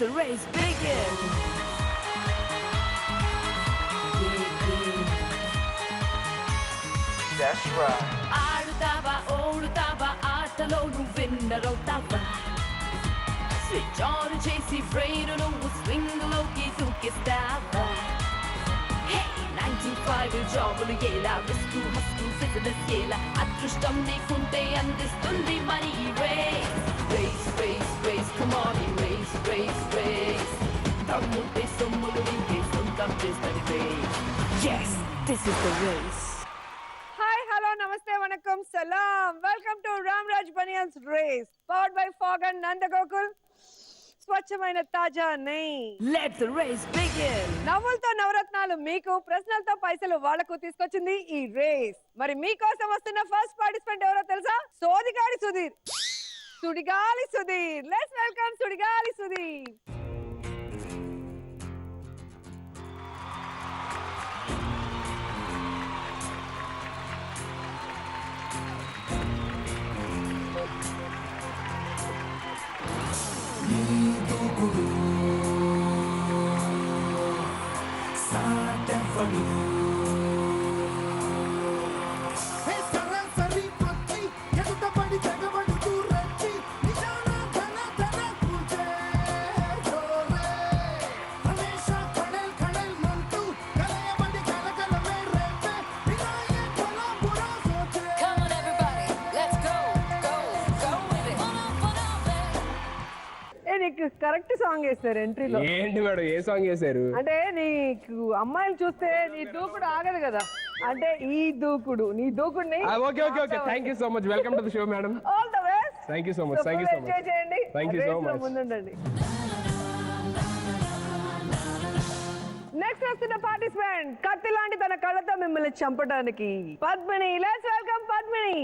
the race begin. That's right. ఆడుతావా ఓడుతావా ఆటలో నువ్వు winner అవుతావా స్విచ్ ఆన్ చేసి బ్రెయిన్ నువ్వు స్వింగ్ లోకి దూకిస్తావా 95 జాబులు ఎలా రిస్క్ హస్కు ఫిజినెస్ ఎలా అదృష్టం నీకుంటే అందిస్తుంది మరి race race race race come on race race race దమ్ముంటే సొమ్ములు ఇంకే సొంతం చేస్తుంది race yes this is the race. Hi hello namaste vanakkam సలాం welcome to Ramraj banians race powered by Fogg and Nandagokul స్వచ్ఛమైన తాజా నెయ్యి. Let the race begin. నవ్వులతో నవరత్నాలు మీకు ప్రశ్నలతో పైసలు వాళ్లకు తీసుకొచ్చింది ఈ రేస్. మరి మీకోసం వస్తున్న ఫస్ట్ పార్టిసిపెంట్ ఎవరో తెలుసా? సోదిగాడి సుధీర్. సుడిగాలి సుధీర్. Let's welcome Sudigali Sudheer. నీకు కరెక్ట్ సాంగ్ వేస్తారు ఎంట్రీలో. ఏంటి మేడం ఏ సాంగ్ వేశారు? అంటే నీకు అమ్మాయిలు చూస్తే నీ దూకుడు ఆగదు కదా, అంటే ఈ దూకుడు నీ దూకుడిని. Okay okay okay thank you so much. Welcome to the show madam. All the best. Thank you so much. Thank you so much. Enjoy చేయండి. Thank you so much. ముందుండండి. నెక్స్ట్ వస్తున్న పార్టిసిపెంట్ కత్తి లాంటి తన కళ్ళతో మిమ్మల్ని చంపడానికి Padmini. Let's welcome Padmini.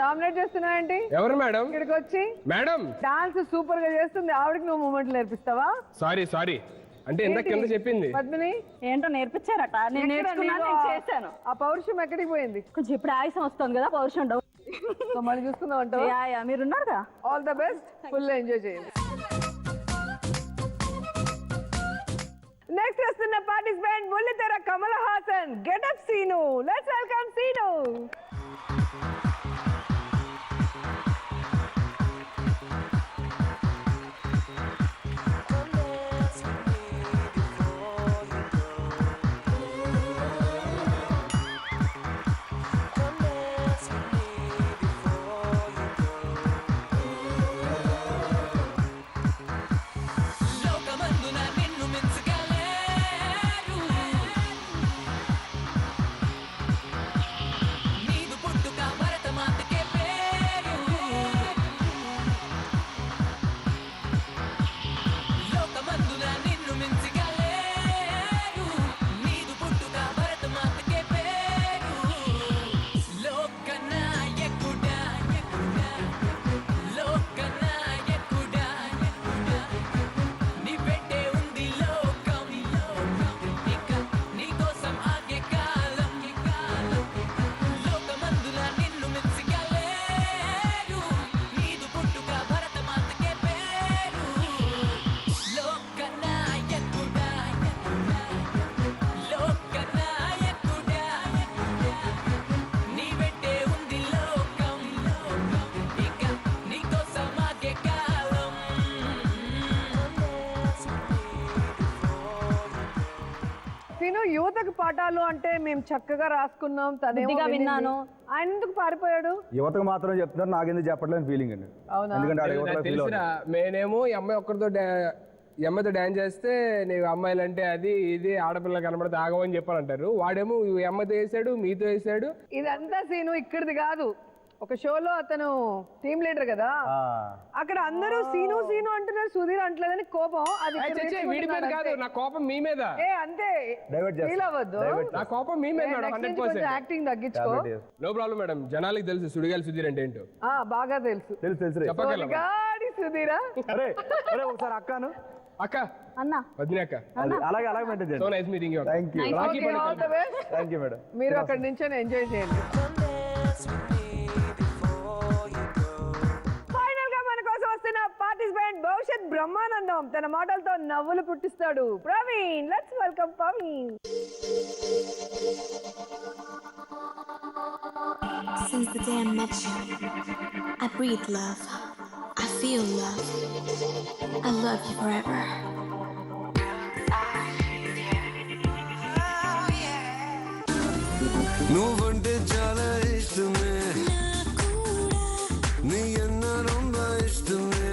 Dominate చేస్తున్నాయండి. ఎవరు మేడం? ఇక్కడికి వచ్చి మేడం డాన్స్ సూపర్ గా చేస్తుంది, ఆవిడకి నువ్వు మూమెంట్ నేర్పిస్తావా? సారీ సారీ అంటే ఎంత కింద చెప్పింది పద్మిని. ఏంటో నేర్పించారట, నేను నేర్చుకున్నాను, నేను చేశాను. ఆ పౌరుషం ఎక్కడికి పోయింది? కొంచెం ఇప్పుడు ఆయుసం వస్తుంది కదా, పౌరుషం డౌన్. సో మళ్ళీ చూసుకుందాం అంటావా? మీరు ఉన్నారుగా. All the best, full enjoy చేయండి. నెక్స్ట్ వస్తున్న పార్టిసిపెంట్ బుల్లితెర Kamal Haasan getup Seenu. Let's welcome Seenu. నీ యువతకు పాఠాలు అంటే మేము చక్కగా రాసుకున్నాం, తనేమో బుద్ధిగా వినింది. విన్నాను. ఆయన ఎందుకు పారిపోయాడు? యువతకు మాత్రం చెప్తున్నారు, నాకెందుకు చెప్పట్లేదు ఫీలింగ్ అండి. అవునా? ఎందుకంటే ఆడ నాకు యువతలో ఫీల్ తెలిసిన నేనేమో ఈ అమ్మాయి ఒక్కరితో ఈ అమ్మాయితో డాన్స్ చేస్తే నీకు అమ్మాయిలు అంటే అది ఇది ఆడపిల్ల కనబడితే ఆగమని చెప్పాలంటారు. వాడేమో ఈ అమ్మాయితో వేసాడు, మీతో వేసాడు. ఇదంతా సీను ఇక్కడిది కాదు. ఒక షోలో అతను టీమ్ లీడర్ కదా, అక్కడ అందరూ సీను సీను అంటున్నారు, సుధీర్ అంటలేదని కోపం. అది ఇక్కడ వీడి మీద తెచ్చుకుంటున్నాడు కాదు, అంతే. నా కోపం మీ మీద. అంతే Divert చేస్తా. ఫీల్ అవ్వద్దు. నా కోపం మీ మీద మేడం, 100%. యాక్టింగ్ తగ్గించుకో. No problem madam. జనాలకి తెలుసు సుడిగాలి సుధీర్ అంటే ఏంటో. బాగా తెలుసు. తెలుసు చెప్పగలవా? గాడి సుధీరా. అరే అరే ఒకసారి అక్కను అక్క, అన్న వదిన అక్క, అలాగే అలాగే మెయింటైన్ సో చేయండి. Nice meeting you. Thank you Okay, all the best. Thank you madam. మీరు అక్కడ నుంచి ఎంజాయ్ చేయండి. ఫైనల్ గా మన కోసం వస్తున్న పార్టిసిపెంట్ భవిష్యత్ బ్రహ్మానందం తన మాటలతో నవ్వులు పుట్టిస్తాడు. Praveen, let's welcome Praveen. Since the day I met you, I breathe love. I feel love. I love you forever. నువ్వంటే చాలా ఇష్టమే, నీ అన్న రొంబ ఇష్టమే.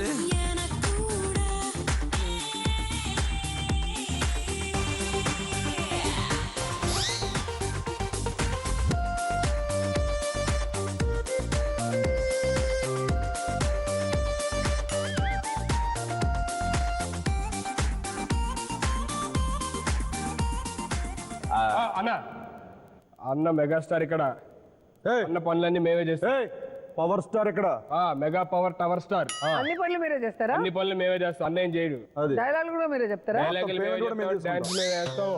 అన్న అన్న మెగాస్టార్ ఇక్కడ. అన్న పనులన్నీ మేమే చేస్తాం. పవర్ స్టార్ ఇక్కడ. Mega power tower star. అన్ని పనులు మీరే చేస్తారా? అన్ని పనులు మేమే చేస్తాం. అన్న ఏం చేయడు. అది డైలాగ్ కూడా మీరే చెప్తారా? డైలాగులు మేమే కూడా మేము చెప్తాం, డాన్స్ మేమే వేస్తాం.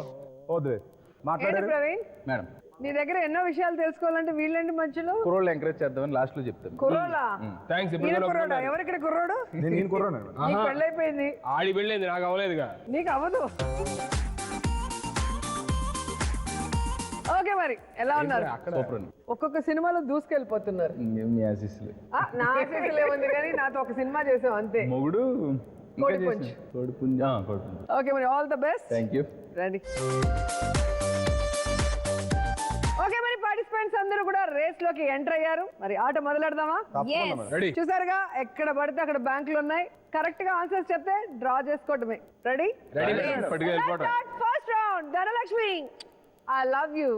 వద్దు ఏంటి మాట్లాడారు ప్రవీణ్, మేడం నీ దగ్గర ఎన్నో విషయాలు తెలుసుకోవాలంటే వీళ్ళండి మధ్యలో కుర్రోళ్ళు ఎంకరేజ్ చేద్దామని లాస్ట్ లో చెప్తాను. కుర్రోడా? థ్యాంక్స్. ఈయన ఇప్పుడు కుర్రోడా? ఎవరిక్కడ కుర్రోడు? నేను కుర్రాను. నీకు పెళ్ళైపోయింది, ఆడి వెళ్ళేది నాకు అవ్వలేదుగా. నీకు అవ్వదు. ఓకే, మరి ఎలా ఉన్నారు? సూపర్ అండి. ఒక్కొక్క సినిమాలో దూసుకెళ్ళిపోతున్నారు. మీ ఆశీస్సులు. నా ఆశీస్సులే ఉంది కానీ నాతో ఒక సినిమా చేసాం అంతే. మొగుడు కోడి పుంజు. కోడి పుంజు. కోడి పుంజు. ఓకే, మరి all the best. Thank you. Ready? Okay, మరి పార్టిసిపెంట్స్ అందరూ కూడా రేస్ లోకి ఎంటర్ అయ్యారు. మరి ఆట మొదలెడదామా? రెడీ? చూసారుగా, ఎక్కడ పడితే అక్కడ బ్యాంకులు ఉన్నాయి. కరెక్ట్ గా ఆన్సర్స్ చెప్తే డ్రా చేసుకోవటమే. రెడీ? రెడీ మేడం, పట్టుకు వెళ్ళిపోవడం. First round. Dhanalakshmi, I love you.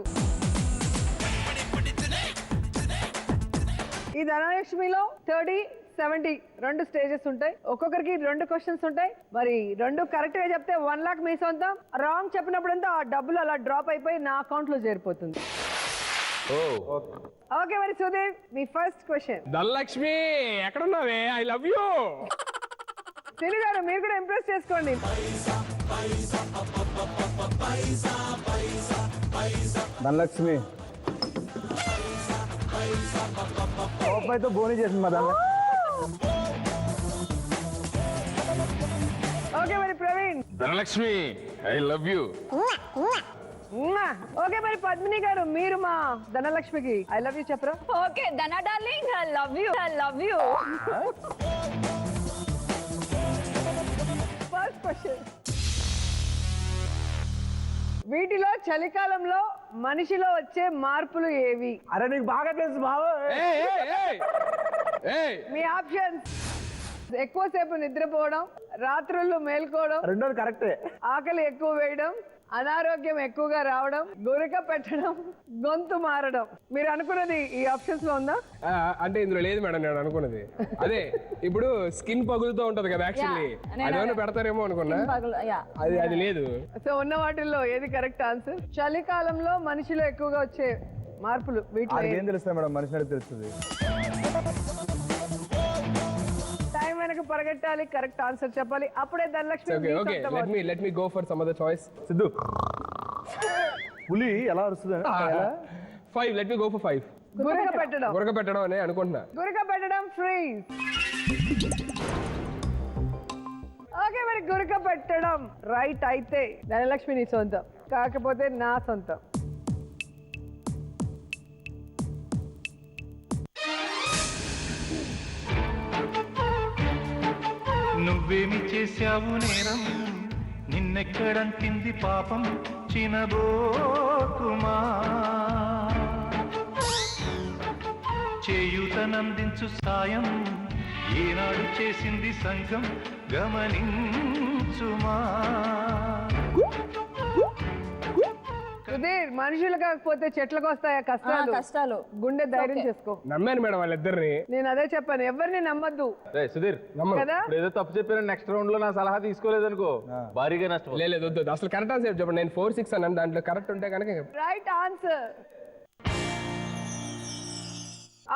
ఈ ధనలక్ష్మిలో 30, 70 రెండు స్టేజెస్ ఉంటాయి. ఒక్కొక్కరికి 2 క్వశ్చన్స్ ఉంటాయి. మరి 2 కరెక్ట్ గా చెప్తే 1 లాక్ మీ సొంతం. రాంగ్ చెప్పినప్పుడంతా ఆ డబ్బులు అలా డ్రాప్ అయిపోయి నా అకౌంట్ లో చేరిపోతుంది. ఓకే, మరి సుధీర్, మీ ఫస్ట్ క్వశ్చన్. ధనలక్ష్మి ఎక్కడున్నావే? I love you. Siri garu, మీరు కూడా ఇంప్రెస్ చేసుకోండి. ధనలక్ష్మి కోపైతే బోని చేసింది మా దాన్ని. ఓకే, మరి Praveen. Dhanalakshmi I love you. Okay, మరి పద్మిని గారు, మీరు మా ధనలక్ష్మికి ఐ లవ్ యూ చెప్పరా? ఓకే ధన darling, I love you. I love you. First question. వీటిలో చలికాలంలో మనిషిలో వచ్చే మార్పులు ఏవి? అరే నీకు బాగా తెలుసు బావ. మీ ఆప్షన్స్: ఎక్కువసేపు నిద్రపోవడం, రాత్రుల్లో మేల్కోవడం, రెండోది కరెక్టే. ఆకలి ఎక్కువ వేయడం, అనారోగ్యం ఎక్కువగా రావడం, గురిక పెట్టడం, గొంతు మారడం. మీరు అనుకున్నది ఈ ఆప్షన్స్ లో ఉందా? అంటే ఇందులో లేదు మేడం, నేను అనుకున్నది అదే. ఇప్పుడు స్కిన్ పగులుతూ ఉంటది కదా, యాక్చువల్లీ అదేమన్నా పెడతారేమో అనుకున్నా. అది లేదు. సో ఉన్న వాటిల్లో ఏది కరెక్ట్ ఆన్సర్? చలికాలంలో మనిషిలో ఎక్కువగా వచ్చే మార్పులు వీటిలో అది ఏవి? ఏం తెలుస్తాయి మేడం, మనిషి అడిగి తెలుస్తుంది. టైం వెనక పరిగెట్టాలి, కరెక్ట్ ఆన్సర్ చెప్పాలి, అప్పుడే ధనలక్ష్మి ఓకే మీ ఓకే, సొంతం అవుతుంది. Let me go for some other choice. Siddhu పులి ఎలా అరుస్తుంది? 5, లెట్ మీ గో ఫర్ 5. గురిక పెట్టడం. గురక పెట్టడం అని అనుకుంటున్నా. గురిక పెట్టడం ఫ్రీజ్. ఓకే, మరి గురిక పెట్టడం రైట్ అయితే ధనలక్ష్మి నీ సొంతం, కాకపోతే నా సొంతం. నువ్వేమి చేశావు నేరం, నిన్నెక్కడంటింది పాపం చినబోకుమా చేయూతనందించు సాయం ఏనాడు చేసింది సంఘం గమనించుమా. సుధీర్, మనుషులు కాకపోతే చెట్లకు వస్తాయా కష్టాలు? కష్టాలు. గుండె ధైర్యం చేసుకో. నమ్మాను మేడం వాళ్ళిద్దరిని. నేను అదే చెప్పాను, ఎవరిని నమ్మద్దు సుధీర్ కదా. ఇప్పుడు ఏదో తప్పు చెప్పారు, నెక్స్ట్ రౌండ్ లో నా సలహా తీసుకోలేదనుకో భారీగా నష్టం. లేదు వద్దు, అసలు కరెక్ట్ ఆన్సర్ చెప్పండి. నేను 4-6 అన్నాను, దాంట్లో కరెక్ట్ ఉంటే కనుక రైట్ ఆన్సర్.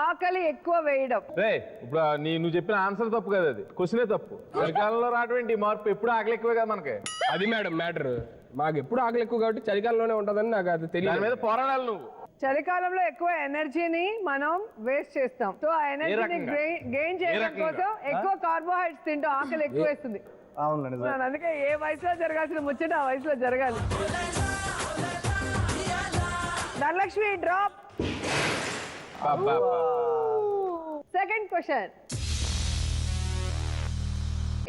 ఆకలి ఎక్కువ వేయడం. రే ఇప్పుడు నువ్వు చెప్పిన ఆన్సర్ తప్పు కదా, అది క్వశ్చనే తప్పు. చలికాలంలో రావటువంటి మార్పు ఎప్పుడు ఆకలి ఎక్కువే కదా మనకి. అది మేడం మ్యాటర్. మాకు ఎప్పుడు ఆకలి ఎక్కువ కాబట్టి చలికాలంలోనే ఉంటుందని నాకు అది తెలియదు. దాని మీద పోరాడాలి నువ్వు. చలికాలంలో ఎక్కువ ఎనర్జీని మనం వేస్ట్ చేస్తాం. సో ఆ ఎనర్జీని గెయిన్ చేయడం కోసం ఎక్కువ కార్బోహైడ్రేట్స్ తింటాం, ఆకలి ఎక్కువ వేస్తుంది. అవునండి. అందుకే ఏ వయసులో జరగాల్సిన ముచ్చట ఆ వయసులో జరగాలి. ధనలక్ష్మి డ్రాప్. Second question.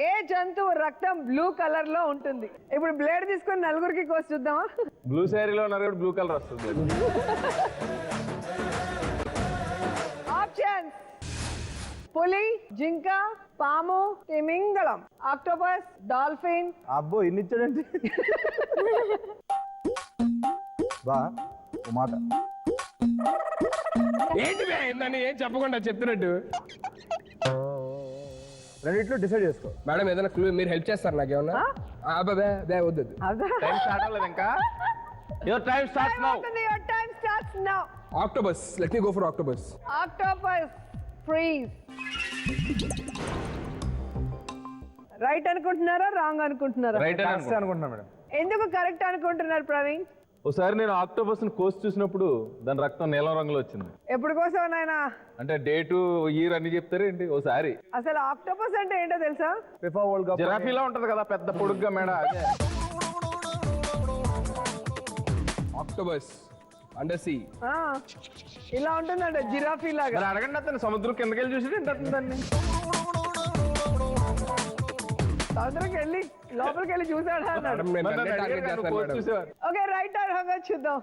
ఏ జంతువు రక్తం బ్లూ కలర్ లో ఉంటుంది? ఇప్పుడు బ్లేడ్ తీసుకొని నలుగురికి కోసి చూద్దామా? బ్లూ శారీలో ఉన్నారు, బ్లూ కలర్ వస్తుంది. ఆప్షన్స్: పులి, జింక, పాము, తిమింగళం, ఆక్టోపస్, డాల్ఫిన్. అబ్బో ఇన్ని ఇచ్చాడండి. బా ఓ మాట ఏంటి ఏందని ఏం చెప్పకుండా చెప్తున్నట్టు. రెండిట్లో డిసైడ్ చేసుకో మేడం. ఏదైనా క్లూ మీరు హెల్ప్ చేస్తారు నాకు ఏమన్నా? వద్దు. టైం స్టార్ట్ అవ్వలేదు ఇంకా. Your time starts now. Your time starts now. Octopus. Let me go for octopus. Octopus freeze. Right అనుకుంటున్నారా రాంగ్ అనుకుంటున్నారా? రైట్ అనుకుంటున్నా మేడం. ఎందుకు కరెక్ట్ అనుకుంటున్నారు ప్రవీణ్? ఒకసారి నేను ఆక్టోపస్ ని కోసి చూసినప్పుడు దాని రక్తం నీలం రంగులో వచ్చింది. ఎప్పుడు కోసం నాయనా? అంటే డేటు ఇయర్ అన్ని చెప్తారు ఏంటి ఒకసారి. అసలు ఆక్టోపస్ అంటే ఏంటో తెలుసా? ఫిఫా వరల్డ్ కప్ జిరాఫీలా ఉంటది కదా పెద్ద పొడుగ్గా మేడ. అదే ఆక్టోబస్ అండర్ సీ. ఇలా ఉంటుందంట జిరాఫీ లాగా. మరి అడగండి అతను సముద్రం కిందకెళ్ళి చూసి ఏంటంటే దాన్ని. సముద్రంకి వెళ్ళి లోపలికి వెళ్ళి చూసాడా అన్నాడు. మేడం, నేను అదే target చేస్తాను మేడం. చూసేవారు. ఓకే రైట్ ఆర్ రాంగ్ చూద్దాం.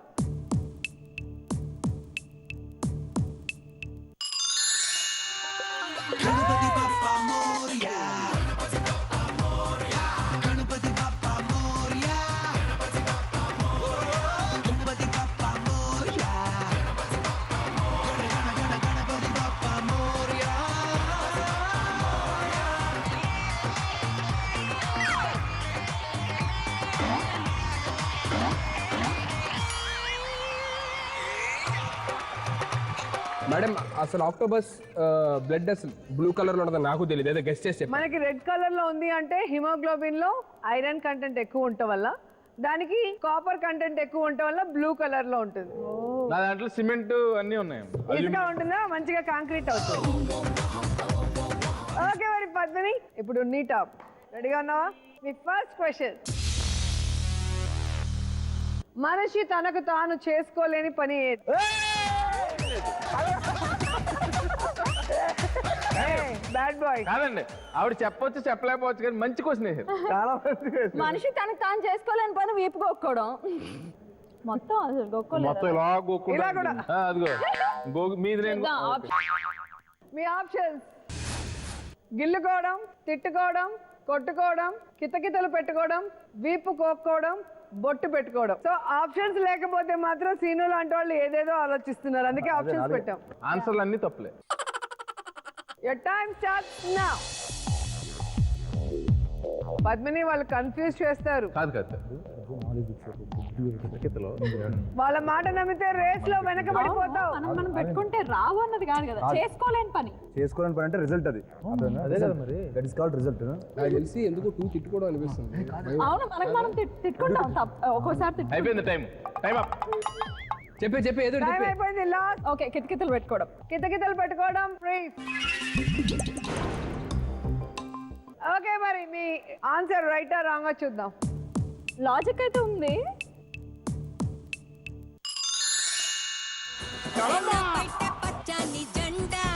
మేడం అసలు ఆక్టోబస్ బ్లడ్ అసలు బ్లూ కలర్ లో ఉండదు నాకు తెలియదు. ఏదో గెస్ట్ చేసి చెప్పండి. మనకి రెడ్ కలర్ లో ఉంది అంటే హిమోగ్లోబిన్ లో ఐరన్ కంటెంట్ ఎక్కువ ఉండటం వల్ల, దానికి కాపర్ కంటెంట్ ఎక్కువ ఉండటం వల్ల బ్లూ కలర్ లో ఉంటుంది. నా దాంట్లో సిమెంట్ అన్ని ఉన్నాయి. ఇసుక ఉంటుందా? మంచిగా కాంక్రీట్ అవుతుంది. ఓకే మరి పద్మిని, ఇప్పుడు నీ టాప్ రెడీగా ఉన్నావా? మీ ఫస్ట్ క్వశ్చన్. మనిషి తనకు తాను చేసుకోలేని పని ఏది? బ్యాడ్ బాయ్ కాదండి, ఆవిడ చెప్పొచ్చు చెప్పలేకపోవచ్చు కానీ మంచి క్వశ్చన్ వేసారు. చాలా మంది మనిషి తనకు తాను చేసుకోలేని పని వీపు గొక్కోవడం. మొత్తం అసలు గొక్కోలేదు. మొత్తం ఇలా ఇలా గోక్కుంటా. కూడా. అదిగో మీది నేను మీ ఆప్షన్స్: గిల్లుకోవడం, తిట్టుకోవడం, కొట్టుకోవడం, కితకితలు పెట్టుకోవడం, వీపు కోక్కోవడం, బొట్టు పెట్టుకోవడం. సో ఆప్షన్స్ లేకపోతే మాత్రం సీను లాంటి వాళ్ళు ఏదేదో ఆలోచిస్తున్నారు, అందుకే ఆప్షన్స్ పెట్టాం. ఆన్సర్లు అన్ని తప్పులే. Your time starts now. Padmini వాళ్ళు కన్ఫ్యూజ్ చేస్తారు. కాదు వాళ్ళ మాట నమ్మితే రేస్ లో వెనకబడిపోతావు. మనం పెట్టుకుంటే రావు అన్నది కాదు కదా, చేసుకోలేని పని. చేసుకోవాలని పని అంటే రిజల్ట్ అది. అదే కదా మరి, దట్ ఇస్ కాల్డ్ రిజల్ట్. నాకు తెలిసి ఎందుకు తిట్టుకోవడం అనిపిస్తుంది. అవును, మనం తిట్టుకుంటాం ఒక్కోసారి. అయిపోయింది టైం. Time up. చెప్పే ఏదో టైం అయిపోయింది. లాస్ట్. ఓకే, కితకితలు పెట్టుకోవడం. కితకితలు పెట్టుకోవడం ఫ్రీజ్. ఓకే మరి మీ ఆన్సర్ రైటా రాంగా చూద్దాం. లాజిక్ అయితే ఉంది. పచ్చని జెండా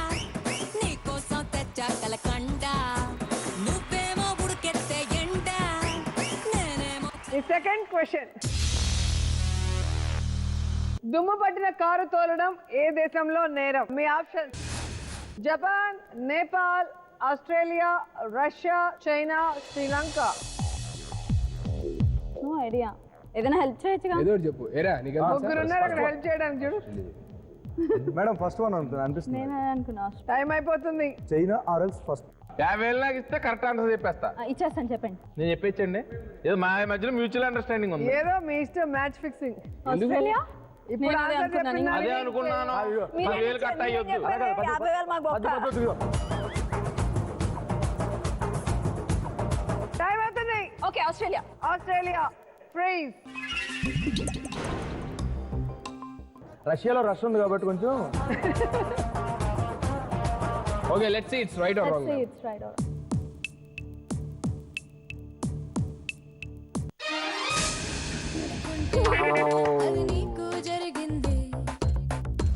నీకోసం తెచ్చా కలకండ, నువ్వేమో ఉడికెత్తే ఎండ, నేనేమో సెకండ్ క్వశ్చన్, దుమ్ము పట్టిన కారు తోలడం ఏ దేశంలో నేరం? మీ option: Japan, Nepal, Australia, Russia, China, Sri Lanka. No idea. ఏదైనా హెల్ప్ చేయొచ్చుగా? ఏదో ఒకటి చెప్పు. ఏరా నీకు ముగ్గురు ఉన్నారు అక్కడ హెల్ప్ చేయడానికి, చూడు. మేడం ఫస్ట్ వన్ అనిపిస్తుంది. నేను అనుకున్నా టైం అయిపోతుంది. China or else first. 50,000 నాకు ఇస్తే కరెక్ట్ ఆన్సర్ చెప్పేస్తా. ఇచ్చేస్తాను, చెప్పండి. నేను చెప్పేచ్చండి. ఏదో మా మధ్యలో మ్యూచువల్ అండర్స్టాండింగ్ ఉంది. ఏదో మీ ఇష్టం, మ్యాచ్ ఫిక్సింగ్. ఆస్ట్రేలియా? ఇప్పుడు నేను అదే ఆన్సర్ అనుకున్నాను. చెప్పిందా? అదే అనుకున్నాను. 10,000 కట్ అయ్యొద్దు. 50,000 మాకు బొక్క. టైం అవుతుంది. Okay, Australia. ఆస్ట్రేలియా. ఫ్రీజ్. రష్యాలో రష్ ఉంది కాబట్టి కొంచెం. Okay, let's see it's right or wrong. It's right or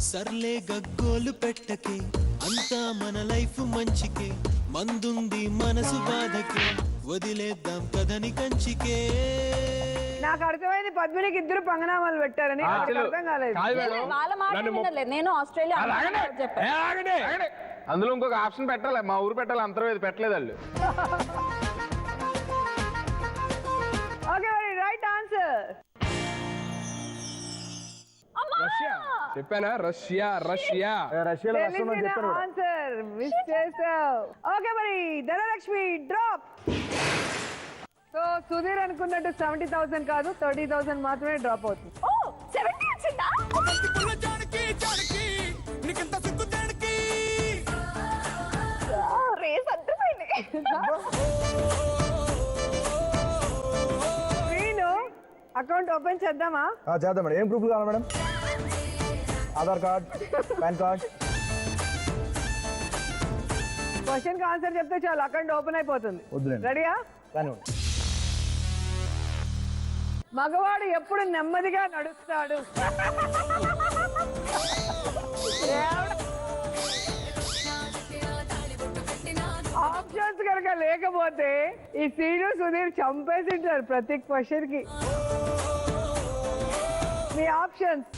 సర్లే గగ్గోలు పెట్టకే, అంతా మన లైఫ్ మంచికే, మందుంది మనసు బాధకే, వదిలేద్దాం కథని కంచికే. నాకు అర్థమైంది, పద్మినికి ఇద్దరు పంగనామాలు పెట్టారని. నాకు అర్థం కాలేదు. కాదు మేడం, వాళ్ళ మాట వినలేదు. నేను ఆస్ట్రేలియా చెప్పాను. ఆగండి. అందులో ఇంకొక ఆప్షన్ పెట్టాలి. మా ఊరు పెట్టాలి, అంతర్వేది పెట్టలేదు వాళ్ళు. ఓకే, మరి రైట్ ఆన్సర్. రష్యా చెప్పానా? రష్యా. రష్యాలో రష్ ఉందని తెలిసిన చెప్పాను. ఆన్సర్ మిస్ చేసావు. ఓకే, మరి ధనలక్ష్మి డ్రాప్. సో సుధీర్ అనుకున్నట్టు 70,000 కాదు, 30,000 మాత్రమే డ్రాప్ అవుతుంది. ఓ 70 వచ్చిందా? రేస్ అర్థమైంది. నేను అకౌంట్ ఓపెన్ చేద్దామా? చేద్దాం మేడం. ఏం ప్రూఫ్ కావాలి madam? Aadhaar card, pan card. Question కి ఆన్సర్ చెప్తే చాలు, అకౌంట్ ఓపెన్ అయిపోతుంది. వద్దులేండి. రెడీయా? కానివ్వండి. మగవాడు ఎప్పుడు నెమ్మదిగా నడుస్తాడు? ఆప్షన్స్ కనుక లేకపోతే ఈ సీను సుధీర్ చంపేసింటారు ప్రతి క్వశ్చన్ కి. మీ ఆప్షన్స్: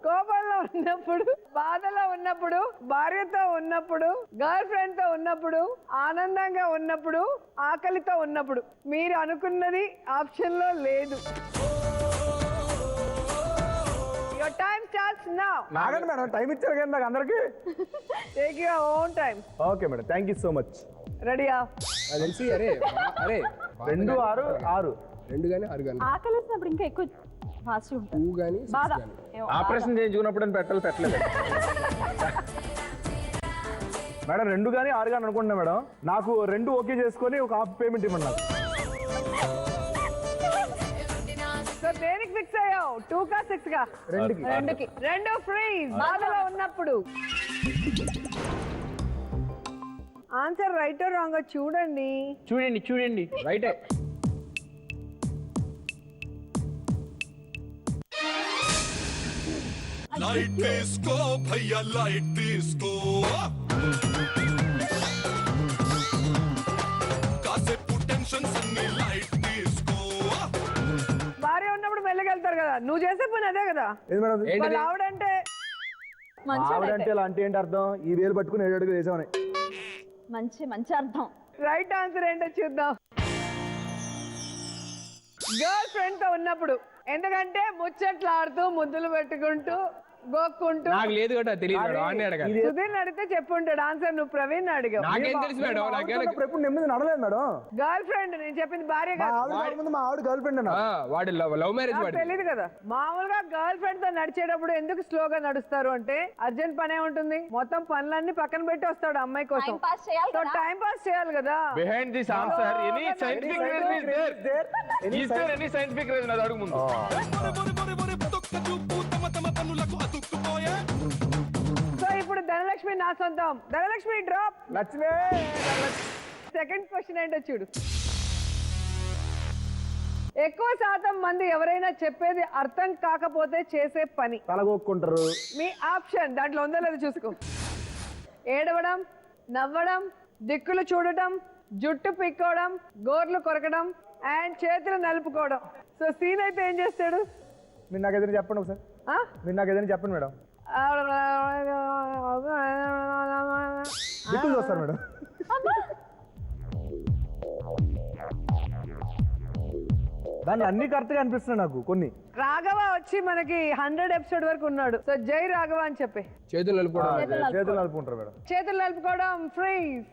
కోపంలో ఉన్నప్పుడు, బాధలో ఉన్నప్పుడు, భార్యతో ఉన్నప్పుడు, గర్ల్ ఫ్రెండ్ తో ఉన్నప్పుడు, ఆనందంగా ఉన్నప్పుడు, ఆకలితో ఉన్నప్పుడు. మీరు అనుకున్నది ఆప్షన్ లో లేదు. Your time starts now. ఆగండి మేడం, టైం ఇచ్చారు కదా నాకు అందరికి. Take your own time. Okay madam, thank you so much. రెడీయా? అది తెలిసి అరే 2, 6, 6. 2 కానీ 6 కానీ ఆకలి వేసినప్పుడు ఇంకా ఎక్కువ ఫాస్ట్ ఉంటుంది. 2 కానీ 6 బాధ. కానీ. ఏమో, ఆపరేషన్ చేయించుకున్నప్పుడు అని పెట్టలేదు. మేడం 2 కానీ 6 కానీ అనుకుంటున్నా మేడం. నాకు 2 ఓకే చేసుకొని ఒక హాఫ్ పేమెంట్ ఇవ్వండి నాకు. సో దేనికి ఫిక్స్ అయ్యావు? 2 కా 6 కా? 2కి. 2కి. 2 ఫ్రీ. బాధలో ఉన్నప్పుడు. ఆన్సర్ రైట్ రాంగ్ చూడండి. చూడండి రైటే. లైట్ తీసుకో భయ్యా, లైట్ తీసుకో, కాసేపు టెన్షన్స్ అన్ని లైట్ తీసుకో. భార్య ఉన్నప్పుడు మెల్లగెళ్తారు కదా, నువ్వు చేసే పని అదే కదా. ఏది మేడం? వాళ్ళ ఆవిడంటే ఆవిడంటే ఇలా అంటే ఏంటి అర్థం? ఈ వేలు పట్టుకుని 7 అడుగులు వేసామని. మంచి అర్థం. రైట్ ఆన్సర్ ఏంటో చూద్దాం. గర్ల్ ఫ్రెండ్ తో ఉన్నప్పుడు. ఎందుకంటే ముచ్చట్లాడుతూ, ముద్దులు పెట్టుకుంటూ, గోక్కుంటూ. నాకు లేదు కదా, తెలియదు మేడం. వాడిని అడగాలి. సుధీర్ అడిగితే చెప్పుంటాడు ఆన్సర్. నువ్వు ప్రవీణ్ అడిగావు. నాకేం తెలుసు మేడం? ఆవిడతో ఎప్పుడు నెమ్మది నడలేదు మేడం. గర్ల్ ఫ్రెండ్, నేను చెప్పింది భార్య మా కాదు. ఆవిడ ముందు మా ఆవిడ గర్ల్ ఫ్రెండ్ అన్న. వాడి లవ్ మ్యారేజ్ నాకు వాడి. తెలియదు కదా. మామూలుగా గర్ల్ ఫ్రెండ్ తో నడిచేటప్పుడు ఎందుకు స్లోగా నడుస్తారు అంటే, అర్జెంట్ పనే ఉంటుంది. మొత్తం పనులన్నీ పక్కన పెట్టి వస్తాడు అమ్మాయి కోసం. టైం పాస్ చేయాలి సో కదా. టైం పాస్ చేయాలి కదా. Behind this answer any scientific reason is there any scientific reason? అది అడుగు ముందు. సో ఇప్పుడు ధనలక్ష్మి నా సొంతం. Dhanalakshmi drop. Lakshmi. Second question ఏంటో చూడు. ఎక్కువ శాతం మంది ఎవరైనా చెప్పేది అర్థం కాకపోతే చేసే పని. తలగొక్కుంటారు. మీ ఆప్షన్ దాంట్లో ఉందో లేదో చూసుకో. ఏడవడం, నవ్వడం, దిక్కులు చూడటం, జుట్టు పిక్కోవడం, గోర్లు కొరకడం అండ్ చేతులు నలుపుకోవడం. సో సీన్ అయితే ఏం చేస్తాడు? మీరు నాకు ఏదైనా చెప్పండి ఒకసారి. ఆ? మీరు నాకు ఏదైనా చెప్పండి మేడం. దిక్కులు చూస్తారు మేడం. దాన్ని అన్ని కరెక్ట్గా అనిపిస్తున్నాయి నాకు కొన్ని. రాఘవ వచ్చి మనకి 100 ఎపిసోడ్ వరకు ఉన్నాడు. సో జై రాఘవ అని చెప్పి చేతులు నలుపుకోవడం. చేతులు నలుపుకుంటారు మేడం. చేతులు నలుపుకోవడం ఫ్రీజ్.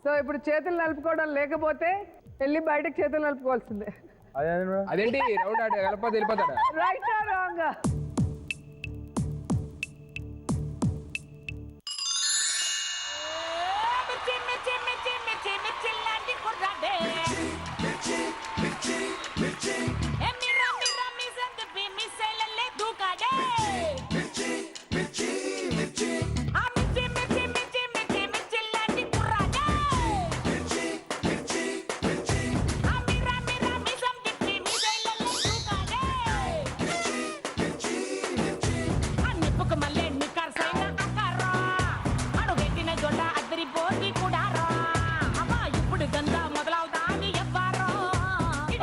సో ఇప్పుడు చేతులు నలుపుకోవడం లేకపోతే వెళ్ళి బయటకు చేతులు నలుపుకోవాల్సిందే. అదే మేడం. అదేంటి రౌండ్ ఆట వెళ్ళిపోతే వెళ్ళిపోతాడా? Right or wrong?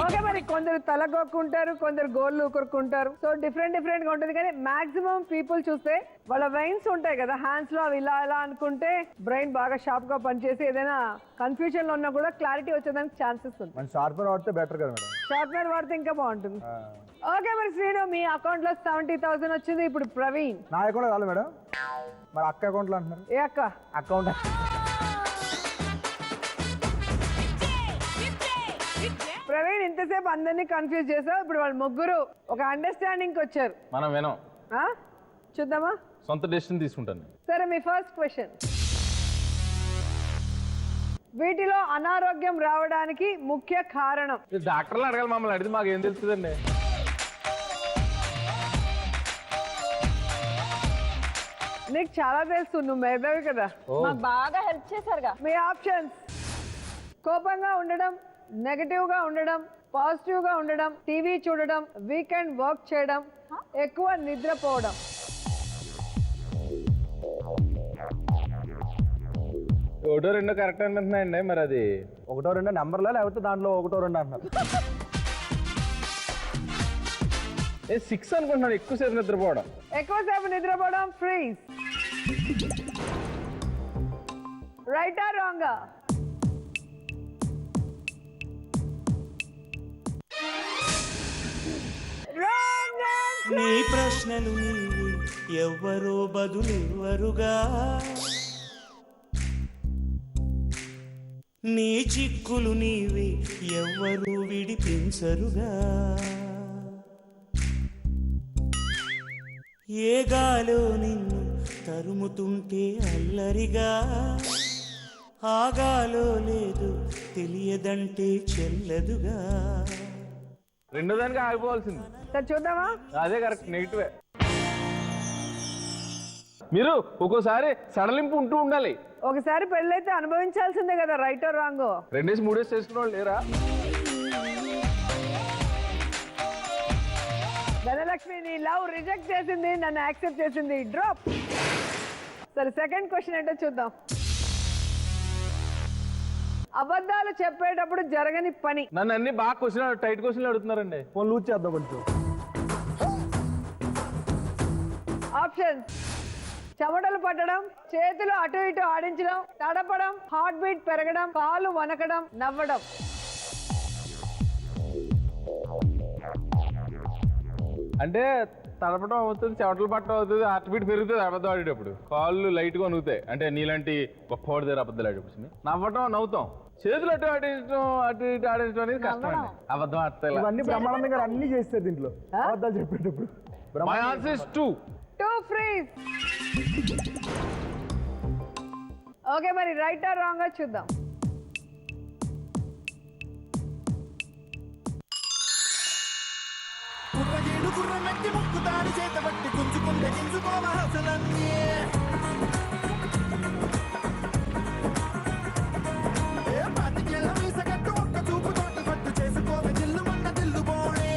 ఓకే, మరి కొందరు తల కొక్కుంటారు, కొందరు గోళ్ళు కొరుకుంటారు. సో డిఫరెంట్ గా ఉంటుంది. కానీ మాక్సిమం పీపుల్ చూస్తే వాళ్ళ వెయిన్స్ ఉంటాయి కదా హ్యాండ్స్ లో, అవి ఇలా ఇలా అనుకుంటే బ్రెయిన్ బాగా షార్ప్ గా పనిచేసి ఏదైనా కన్ఫ్యూజన్ లో ఉన్నా కూడా క్లారిటీ వచ్చేదానికి ఛాన్సెస్ ఉంది. మన షార్పర్ వాడితే బెటర్ కదా మేడం. షార్ప్నర్ వాడితే ఇంకా బాగుంటుంది. ఓకే, మరి శ్రీను మీ అకౌంట్ లో 70,000 వచ్చింది. ఇప్పుడు ప్రవీణ్. నా అకౌంట్ కాదు మేడం, మరి అక్క అకౌంట్ లో అంటున్నారు. ఏ అక్క అకౌంట్? ప్రవీణ్ ఇంతసేపు అందరినీ కన్ఫ్యూజ్ చేసావు. ఇప్పుడు వాళ్ళు ముగ్గురు ఒక అండర్స్టాండింగ్ వచ్చారు. మనం వినం, ఆ? చూద్దామా? సొంత డెసిషన్ తీసుకుంటాను. సరే, మీ ఫస్ట్ క్వశ్చన్. వీటిలో అనారోగ్యం రావడానికి ముఖ్య కారణం? డాక్టర్లు అడగాలి, మమ్మల్ని అడిగితే మాకు ఏం తెలుస్తుందండి? నీకు చాలా తెలుసు, నువ్వు మేధావి కదా. మాకు బాగా హెల్ప్ చేశారుగా. మీ ఆప్షన్స్: కోపంగా ఉండడం, నెగటివ్ గా ఉండడం, పాజిటివ్ గా ఉండడం, టీవీ చూడడం, వీకెండ్ వర్క్ చేయడం, ఎక్కువ నిద్రపోవడం. ఒకటో రెండో కరెక్ట్ అనిపిస్తున్నాయండి. మరి అది ఒకటో రెండో నెంబర్లో, లేకపోతే దాంట్లో ఒకటో రెండు అంటున్నారు. 6 అనుకుంటున్నాను, ఎక్కువసేపు నిద్రపోవడం. ఎక్కువసేపు నిద్రపోవడం ఫ్రీజ్. Right or wrong? నీ ప్రశ్నలు నీవి, ఎవ్వరో బదులెవ్వరుగా. నీ చిక్కులు నీవి, ఎవ్వరూ విడిపించరుగా. ఏ గాలో నిన్ను తరుముతుంటే అల్లరిగా, ఆగాలో లేదు తెలియదంటే చెల్లదుగా. రెండో దానికి ఆగిపోవాల్సింది. సరే చూద్దామా? అదే కరెక్ట్, నెగిటివే. మీరు ఒక్కోసారి సడలింపు ఉంటూ ఉండాలి. ఒకసారి పెళ్ళైతే అనుభవించాల్సిందే కదా. Right or wrong? 2-3 చేసుకున్న వాళ్ళు లేరా? ధనలక్ష్మి నీ లవ్ రిజెక్ట్ చేసింది, నన్ను యాక్సెప్ట్ చేసింది. డ్రాప్. సరే, సెకండ్ క్వశ్చన్ ఏంటో చూద్దాం. అబద్ధాలు చెప్పేటప్పుడు జరగని పని? నన్ను అన్ని బాగా క్వశ్చన్, టైట్ క్వశ్చన్లు అడుగుతున్నారండి. ఫోన్ లూజ్ చేద్దాం కొంచెం. ఆప్షన్స్: చెమటలు పట్టడం, చేతులు అటు ఇటు ఆడించడం, తడపడం, హార్ట్ బీట్ పెరగడం, కాలు వనకడం, నవ్వడం. అంటే తడపడం అవుతుంది, చెమటలు పట్టడం అవుతుంది, హార్ట్ బీట్ పెరుగుతుంది అబద్ధం ఆడేటప్పుడు. కాళ్ళు లైట్గా వణుగుతాయి, అంటే నీలాంటి గొప్పవాడి దగ్గర అబద్ధాలు ఆడేటప్పుడు. నవ్వటం, నవ్వుతాం. చేతులు అటు ఆడించడం, అటు ఇటు ఆడించడం అనేది కష్టం అండి. అబద్ధం ఆడతాయి. ఇవన్నీ బ్రహ్మానందంగా అన్ని చేస్తారు దీంట్లో అబద్ధాలు చెప్పేటప్పుడు. My answer is 2. 2 freeze. Okay, మరి రైట్ ఆర్ రాంగ్ చూద్దాం. గుర్రమెట్టి ముక్కుతాడు చేతబట్టి గుంజుకుంటే గింజుకోమహసలన్నీ. పాతికేళ్ళ మీసగట్టు ఒక్క చూపు తోట పట్టు చేసుకోక జిల్లు మొన్న దిల్లు పోడే.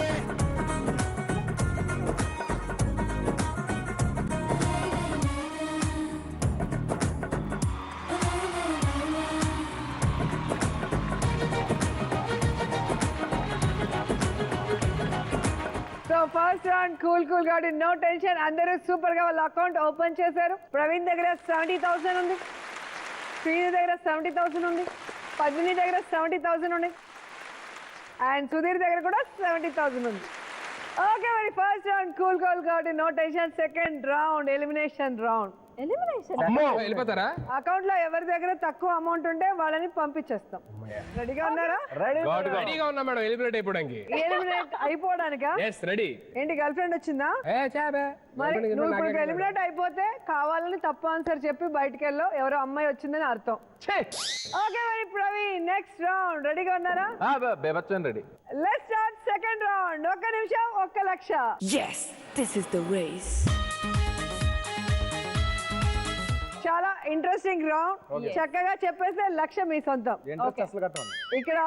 ఫస్ట్ రౌండ్ కూల్ కాబట్టి నో టెన్షన్. అందరూ సూపర్ గా వాళ్ళ అకౌంట్ ఓపెన్ చేశారు. ప్రవీణ్ దగ్గర 70,000 ఉంది, శ్రీని దగ్గర 70,000 ఉంది, పద్మిని దగ్గర 70,000 ఉంది, అండ్ సుధీర్ దగ్గర కూడా 70,000 ఉంది. ఓకే మరి ఫస్ట్ రౌండ్ కూల్ కాబట్టి no tension. Second round elimination round. Elimination అమ్మో వెళ్ళిపోతారా? అకౌంట్ లో ఎవరి దగ్గర తక్కువ అమౌంట్ ఉంటే వాళ్ళని పంపించేస్తాం. రెడీగా ఉన్నారా? రెడీగా ఉన్నా మేడం ఎలిమినేట్ అయిపోవడానికి. ఎలిమినేట్ అయిపోవడానికా? Yes ready. ఏంటి గర్ల్ ఫ్రెండ్ వచ్చిందా? మరి నువ్వు ఇప్పుడు ఎలిమినేట్ అయిపోతే కావాలని తప్పు ఆన్సర్ చెప్పి బయటికి వెళ్ళావు, ఎవరో అమ్మాయి వచ్చిందని అర్థం. ఓకే మరి ప్రవీణ్ నెక్స్ట్ రౌండ్ రెడీగా ఉన్నారా? బేబచ్చన్ ready. Let's start second round. 1 నిమిషం 1 lakh. Yes, this is the race. చాలా ఇంట్రెస్టింగ్ రౌండ్. చక్కగా చెప్పేస్తే 1 లక్ష మీ సొంతం. Okay. ఇక్కడ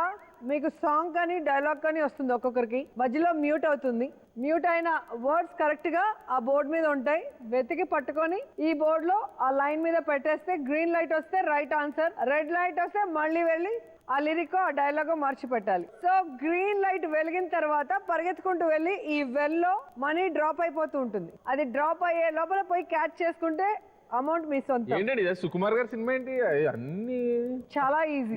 మీకు సాంగ్ కానీ డైలాగ్ కానీ వస్తుంది, ఒక్కొక్కరికి మధ్యలో మ్యూట్ అవుతుంది. మ్యూట్ అయిన వర్డ్స్ కరెక్ట్ గా ఆ బోర్డు మీద ఉంటాయి. వెతికి పట్టుకొని ఈ బోర్డు లో ఆ లైన్ మీద పెట్టేస్తే గ్రీన్ లైట్ వస్తే రైట్ ఆన్సర్, రెడ్ లైట్ వస్తే మళ్ళీ వెళ్ళి ఆ లిరిక్ ఆ డైలాగ్ మార్చి పెట్టాలి. సో గ్రీన్ లైట్ వెలిగిన తర్వాత పరిగెత్తుకుంటూ వెళ్ళి ఈ వెల్ లో మనీ డ్రాప్ అయిపోతూ ఉంటుంది. అది డ్రాప్ అయ్యే లోపల పోయి క్యాచ్ చేసుకుంటే అమౌంట్ మీ సొంతం. ఏంటండి సుకుమార్ గారి సినిమా ఏంటి అన్ని చాలా ఈజీ.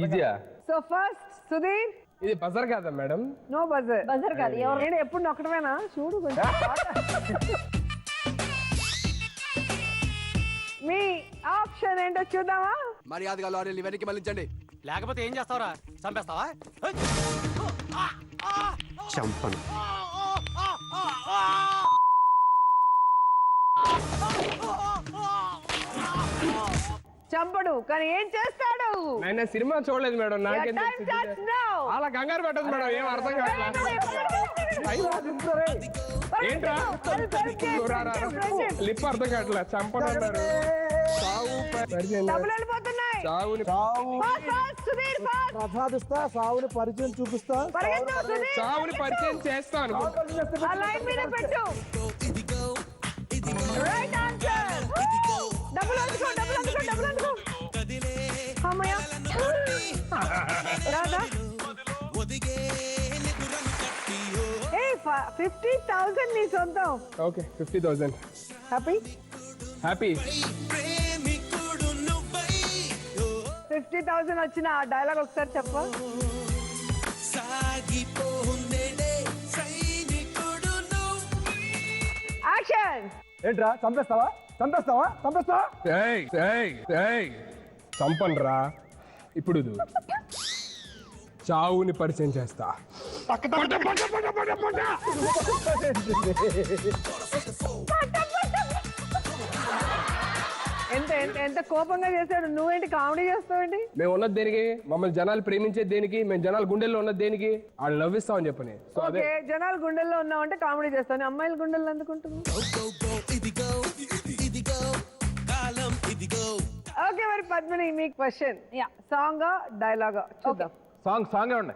ఈజీయా? So first Sudheer. ఇది బజర్ కాదా మేడం? No buzzer. బజర్ కాదు. నేను ఎప్పుడు నొక్కడమేనా? చూడు కొంచెం. మీ ఆప్షన్ ఏంటో చూద్దామా? మర్యాదగా లారీని వెనక్కి మళ్ళించండి, లేకపోతే ఏం చేస్తావురా? చంపేస్తావా? చంపను. చంపడు కానీ ఏం చేస్తాడు? నేను సినిమా చూడలేదు మేడం, నాకేం Your time starts now. అలా కంగారు పెట్టదు మేడం, ఏం అర్థం కావట్లేదు. ఏంట్రా లిప్ అర్థం కావట్లేదు. చంపనన్నారు. డబ్బులు వెళ్ళిపోతున్నాయి. సుధీర్ ఫాస్ట్. ప్రసాదిస్తా, సావుని పరిచయం చూపిస్తా, పరిగెత్తు సుధీర్. చావుని పరిచయం చేస్తా అనుకుంటా. ఆ లైన్ మీద పెట్టు. Right answer. డబ్బులు అందుకో, డబ్బులు అందుకో, డబ్బులు అందుకో. అమ్మయ్య రాదా? 50,000 నీ సొంతం. ఓకే 50,000. Happy happy. 50,000 వచ్చిన ఆ డైలాగ్ ఒకసారి చెప్పా. యాక్షన్. ఏంట్రా చంపేస్తావా? చంపేస్తావా? చంపేస్తావా? చంపన్రా. ఇప్పుడు చావుని పరిచయం చేస్తా. ఎంత ఎంత ఎంత కోపంగా చేశాడు. నువ్వేంటి కామెడీ చేస్తావేంటి? మేము ఉన్నది దేనికి? మమ్మల్ని జనాలు ప్రేమించేది దేనికి? మేము జనాలు గుండెల్లో ఉన్నది దేనికి? వాళ్ళు లవ్ ఇస్తామని చెప్పని. సో అదే ఓకే, జనాలు గుండెల్లో ఉన్నావంటే కామెడీ చేస్తాను. అమ్మాయిల గుండెల్లో ఎందుకుంటున్నావు? ఓకే మరి పద్మిని మీ క్వశ్చన్. సాంగ్ డైలాగ్ చూద్దాం. సాంగ్ ఏమండి?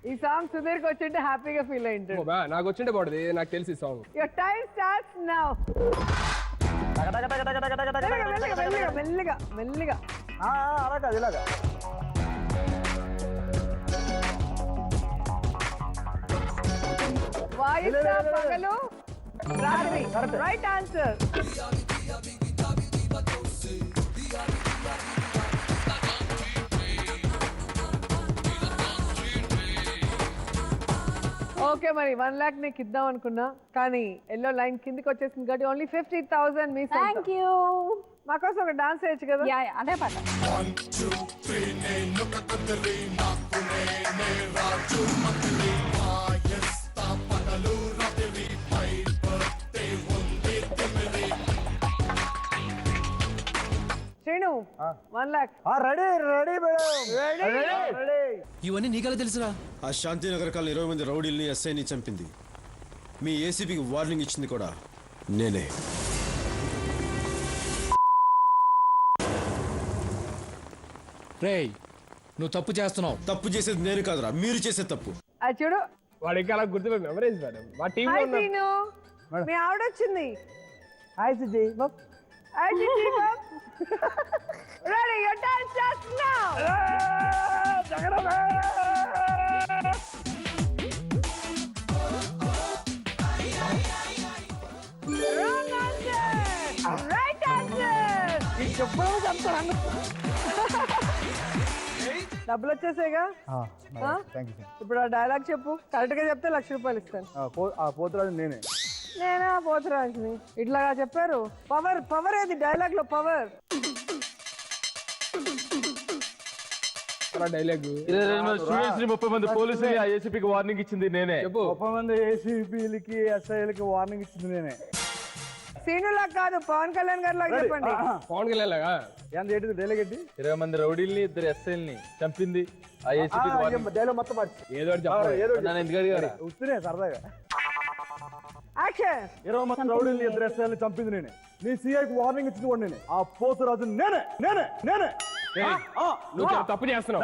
ఈ సాంగ్ సుధీర్ కి వచ్చింటే హ్యాపీగా ఫీల్ అయింటాడు. నాకు వచ్చింటే బాగుంది, నాకు తెలిసి song. Your time starts now. మెల్లిగా మెల్లిగా మెల్లిగా. అలా కాదు, ఇలాగా. వాయిస్తా పగలు రాత్రి. Right answer. ఓకే మరి 1 lakh నీకు ఇద్దాం అనుకున్నా, కానీ ఎల్లో లైన్ కిందికి వచ్చేసింది కాబట్టి ఓన్లీ 50,000 మీ సొంతం. Thank you. మా కోసం ఒక డాన్స్ చేయొచ్చు కదా? అదే పాట. Srinu 1 lakh. Ready ready madam, ready. ఇవన్నీ నీకెలా తెలుసురా? ఆ శాంతినగర్ కాలనీ 20 మంది రౌడీల్ని ఎస్ఐని చంపింది మీ ఏసీపీకి వార్నింగ్ ఇచ్చింది కూడా నేనే. రేయ్, నువ్వు తప్పు చేస్తున్నావు. తప్పు చేసేది నేను కాదురా, మీరు చేసే తప్పు. అది చూడు. వాడు ఇంకా అలా గుర్తులేదు. Memories madam. మా టీమ్ హాయ్ శ్రీను. మీ ఆవిడ వచ్చింది. Hi Suji Ready, your time starts now. Wrong answer. Right answer. డబ్బులు వచ్చేసేగా. ఇప్పుడు ఆ డైలాగ్ చెప్పు, కరెక్ట్ గా చెప్తే ₹1,00,000 ఇస్తాను. పోతురాజు నేనే. నేనా పోతురాజుని? ఇట్లాగా చెప్పారు. పవర్ పవర్ ఏది డైలాగ్ లో? Power dialogue. స్టూడెంట్స్ ని 30 మంది పోలీసులు ఏసీపీకి వార్నింగ్ ఇచ్చింది నేనే. 30 మంది ఏసీపీలకి ఎస్ఐలకి వార్నింగ్ ఇచ్చింది నేనే. సీనులా కాదు, పవన్ కళ్యాణ్ గారి లాగా చెప్పండి. పవన్ కళ్యాణ్ లాగా ఏంది ఏంటి డైలాగ్ ఏంటి? 20 మంది రౌడీల్ని 2 ఎస్ఐల్ని చంపింది ఆ ఏసీపీకి వార్నింగ్. డైలాగ్ మొత్తం ఏదో ఒకటి చెప్పాలి. నన్ను ఎందుకు అడిగారు? వస్తూనే సరదాగా. యాక్షన్. 20 మంది రౌడీల్ని 2 ఎస్ఐల్ని చంపింది నేనే. నీ సీఐకి వార్నింగ్ ఇచ్చింది కూడా నేనే. ఆ పోతురాజు నేనే నేనే నేనే. నువ్వు చాలా తప్పు చేస్తున్నావు.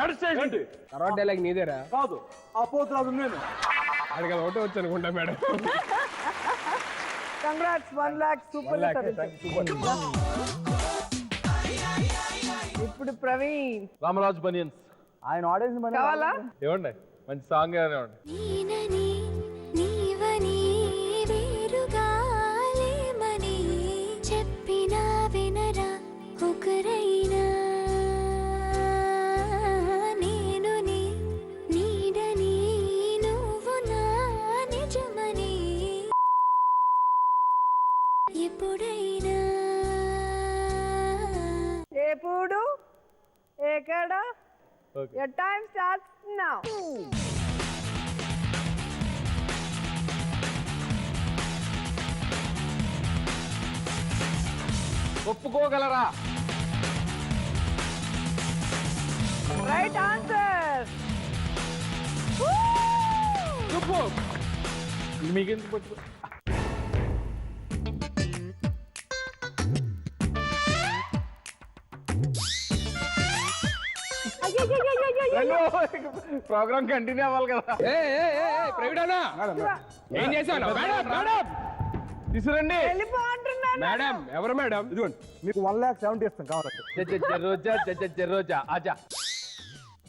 తర్వాత డైలాగ్ నీదేరా? కాదు, ఆ పోతురాజు నేనే. అడిగా ఒకటే వచ్చి అనుకుంటా మేడం. Congrats, 1 lakh. సూపర్. ఇప్పుడు ప్రవీణ్. రామరాజు బనియన్స్. ఆయన ఆడియన్స్ మన కావాలా? ఏమండి మంచి సాంగ్ ఏమండి? నీనని నీవని వేరుగాలేమని చెప్పినా వినరా ఒకరైనా నేను నీ నీడని నువ్వు నా నిజమని ఎప్పుడైనా ఎప్పుడు ఎక్కడ? Okay. Your time starts now. ఒప్పుకోగలరా? Right answer. మీకెందుకు పట్టుకో? ప్రోగ్రామ్ కంటిన్యూ అవ్వాలి కదా. ప్రవీణ్ ఏం చేశాను? మేడం తీసుకురండి. వెళ్ళిపో అంటున్నాను. మేడం ఎవరు మేడం? ఇదిగోండి మీకు 1,70,000 ఇస్తాం కావాలంటే. రోజా ఆజా.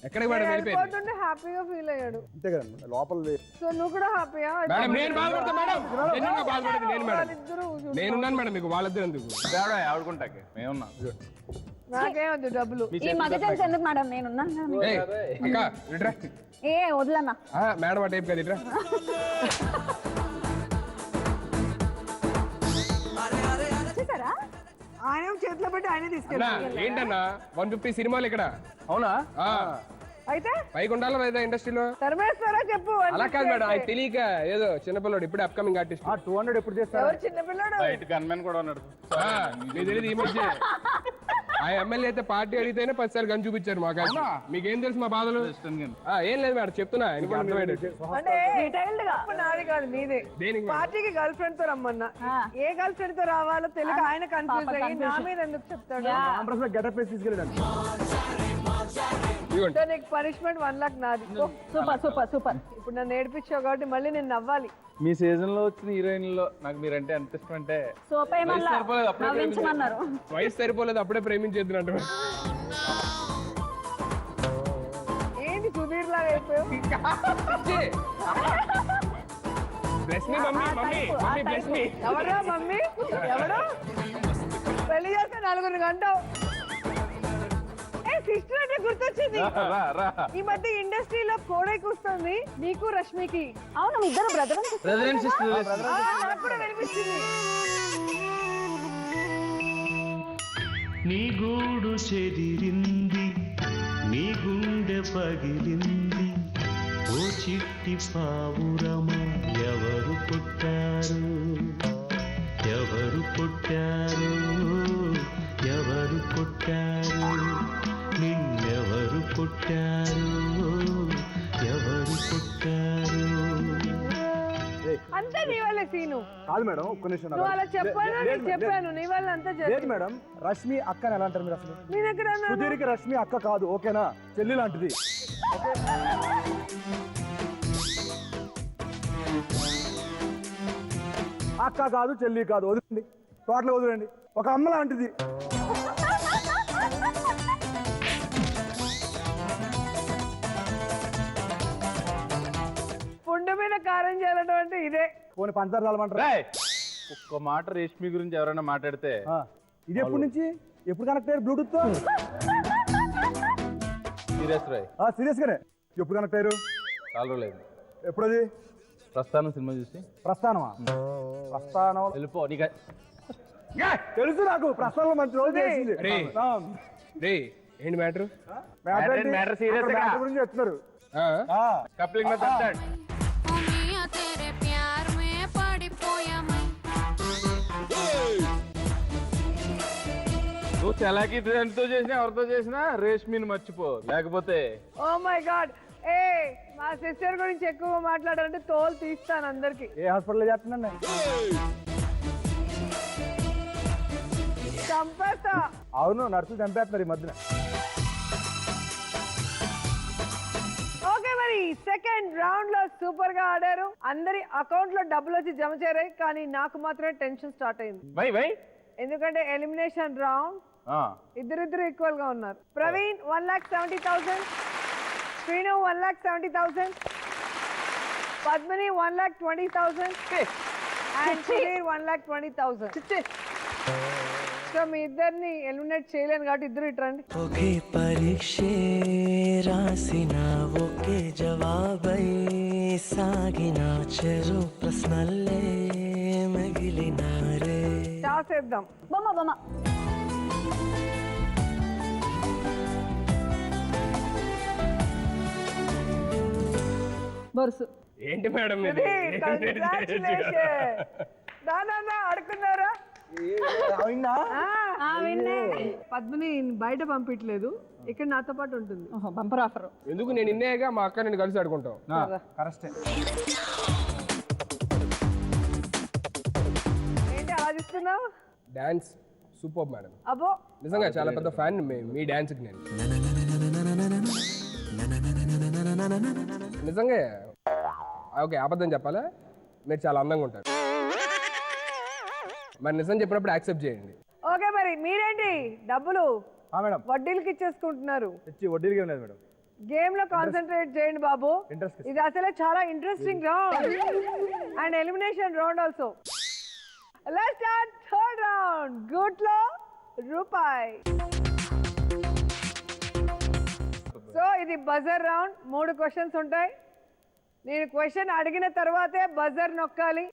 ఎక్కడికి మేడం వెళ్ళిపోయింది? వెళ్ళిపోతుంటే హ్యాపీగా ఫీల్ అయ్యాడు. అంతే కదండి లోపల సో నువ్వు కూడా హ్యాపీయా? మేడం నేను బాధపడతా మేడం. నేను బాధపడేది నేను మేడం. నేనున్నాను మేడం మీకు వాళ్ళిద్దరు ఎందుకు? ఆడుకుంటాకి మేమున్నా. నాకేమొద్దు డబ్బులు. ఈ మగజన్స్ ఎందుకు మేడం? నేనున్నాను. ఏయ్, అక్క ఇట్రా. ఏ వదలన్నా. మేడం ఆ టైప్ కదా ఇట్రా. చూసారా? ఆయన చేతిలో పెట్టి ఆయనే అన్నా తీసుకెళ్ళి. ఏంటన్నా 150 సినిమాలు ఇక్కడ? అవునా? అయితే పైకి ఉండాలా లేదా ఇండస్ట్రీలో? తరిమేస్తారా చెప్పు. అలా కాదు మేడం, ఆయన తెలియక ఏదో చిన్నపిల్లడు ఇప్పుడే అప్కమింగ్ ఆర్టిస్ట్. 200 ఎప్పుడు చేస్తారు? ఎవరు చిన్నపిల్లడు? బయట గన్మెన్ కూడా ఉన్నాడు. మీకు తెలియదు ఈ మధ్య ఆ ఎమ్మెల్యే అయితే పార్టీ అడిగితేనే 10 సార్లు గన్ చూపించారు మాకు. మీకేం తెలుసు మా బాధలు? ఏం లేదు మేడం చెప్తున్నా. అంటే డీటెయిల్డ్ గా నాది కాదు మీదే. దేనికి? పార్టీకి గర్ల్ ఫ్రెండ్ తో రమ్మన్నా. ఏ గర్ల్ ఫ్రెండ్ తో రావాలో తెలియక ఆయన కన్ఫ్యూజ్ అయ్యి నా మీద ఎందుకు చెప్తాడు? గెటప్ వేసి తీసుకెళ్ళండి. సో నీకు పనిష్మెంట్ 1 lakh నాది. Super super super. ఇప్పుడు నన్ను ఏడిపించావు కాబట్టి మళ్ళీ నేను నవ్వాలి. మీ సీజన్ లో వచ్చిన హీరోయిన్లో నాకు మీరంటే ఎంత ఇష్టం అంటే సోపే మళ్ళా నవ్వించమన్నారు. వయసు సరిపోలేదు అప్పుడే ప్రేమించేద్దునంట. ఏంటి సుధీర్ లాగా అయిపోయావు? Bless me mummy mummy mummy bless me. ఎవరా మమ్మీ? ఎవడు పెళ్లి చేస్తే 4 గంటవు. సిస్టర్ అంటే గుర్తొచ్చింది. ఈ మధ్య ఇండస్ట్రీలో కోడై కూస్తుంది నీకు రష్మికి. అవును మీ ఇద్దరు బ్రదర్ నాకు కూడా వినిపించింది. నీ గూడు చెదిరింది, నీ గుండె పగిలింది, ఓ చిట్టి పావురమా ఎవరు పుట్టారు, ఎవరు పుట్టారు, ఎవరు పుట్టారు, నిన్నెవరు పుట్టారు, ఎవరు పుట్టారు. అంతా నీ వల్ల సీను. కాదు మేడం ఒక్క నిమిషం. నువ్వు అలా చెప్పాను నేను చెప్పాను నీ వల్ల అంతా లేదు జరిగింది. మేడం రష్మి అక్కని ఎలా అంటారు మీరు అసలు? నేను ఎక్కడ అన్నాను? సుధీర్కి రష్మి అక్క కాదు ఓకేనా? చెల్లి లాంటిది. అక్క కాదు చెల్లి కాదు, వదిలేండి, టోటల్ వదిలేండి. ఒక అమ్మ లాంటిది. పుండు మీద కారం చేయాలటం అంటే ఇదే. పోనీ పంచదార చల్లమంటారా? రేయ్, ఒక్క మాట రేష్మి గురించి ఎవరైనా మాట్లాడితే ఇది ఎప్పటి నుంచి ఎప్పుడు కనెక్ట్ అయ్యారు బ్లూటూత్ తో? సీరియస్ రాయ్. సీరియస్ గానే. ఎప్పుడు కనెక్ట్ అయ్యారు? చాలా రోజులేదు. ఎప్పుడది? ప్రస్థానం సినిమా చూసి. ప్రస్థానమా? ప్రస్థానం వెళ్ళిపో. నీకు తెలుసు నాకు, ప్రస్థానంలో మంచి రోజు చేసింది. ఏంటి మ్యాటర్? మ్యాటర్ సీరియస్ గురించి చెప్తున్నారు. కప్లింగ్ में तत्तड़ तेरे प्यार में पड़िपोया मैं. నువ్వు చలాకి ఎంతో చేసినా ఎవరితో చేసినా రేష్మిని మర్చిపో, లేకపోతే ఓ మై గాడ్. ఏ మా సిస్టర్ గురించి ఎక్కువ మాట్లాడాలంటే తోలు తీస్తాను అందరికి. ఏ హాస్పిటల్ చేస్తున్నాండి? చంపేస్తా. అవును, నర్సులు చంపేస్తున్నారు ఈ మధ్యన. ఓకే, మరి సెకండ్ రౌండ్ లో సూపర్ గా ఆడారు. అందరి అకౌంట్ లో డబ్బులు వచ్చి జమ చేరాయి, కానీ నాకు మాత్రమే టెన్షన్ స్టార్ట్ అయింది. ఎందుకంటే ఎలిమినేషన్ రౌండ్ ఇద్దరిద్దరు ఈక్వల్ గా ఉన్నారు. ప్రవీణ్ 1,70,000, శ్రీను 1,70,000, పద్మిని 1,20,000 అండ్ సుధీర్ 1,20,000. సో మీ ఇద్దరిని ఎలిమినేట్ చేయలేను కాబట్టి ఇద్దరు ఇట్రండి. ఒకే పరీక్షే రాసిన ఒకే జవాబై సాగిన చెరు ప్రశ్నలే మిగిలినారే. చేద్దాం. బొమ్మ బొమ్మ. బొరుసు. ఏంటి మేడం ఇది? అడుకున్నారా? పద్మిని బయట పంపించలేదు, ఇక్కడ నాతో పాటు ఉంటుంది. Bumper offer. ఎందుకు? నేను ఇన్నేగా మా అక్క నేను కలిసి ఆడుకుంటాం. కరెక్టే. ఏంటి ఆలోచిస్తున్నావు? Dance super madam. అబ్బో, నిజంగా చాలా పెద్ద ఫ్యాన్ మీ డాన్స్ కి. నేను నిజంగా ఓకే, అబద్ధం చెప్పాలా? మీరు చాలా అందంగా ఉంటారు. మరి నిజం చెప్పినప్పుడు యాక్సెప్ట్ చేయండి. ఓకే, మరి మీరేంటి డబ్బులు మేడం వడ్డీలకి ఇచ్చేసుకుంటున్నారు? వడ్డీలకి ఏం లేదు మేడం. గేమ్ లో కాన్సన్ట్రేట్ చేయండి బాబు. ఇది అసలే చాలా interesting round and elimination round also. Let's start third round. గుట్లో రూపాయి. సో ఇది బజర్ రౌండ్. 3 క్వశ్చన్స్ ఉంటాయి. నేను క్వశ్చన్ అడిగిన తర్వాతే బజర్ నొక్కాలి.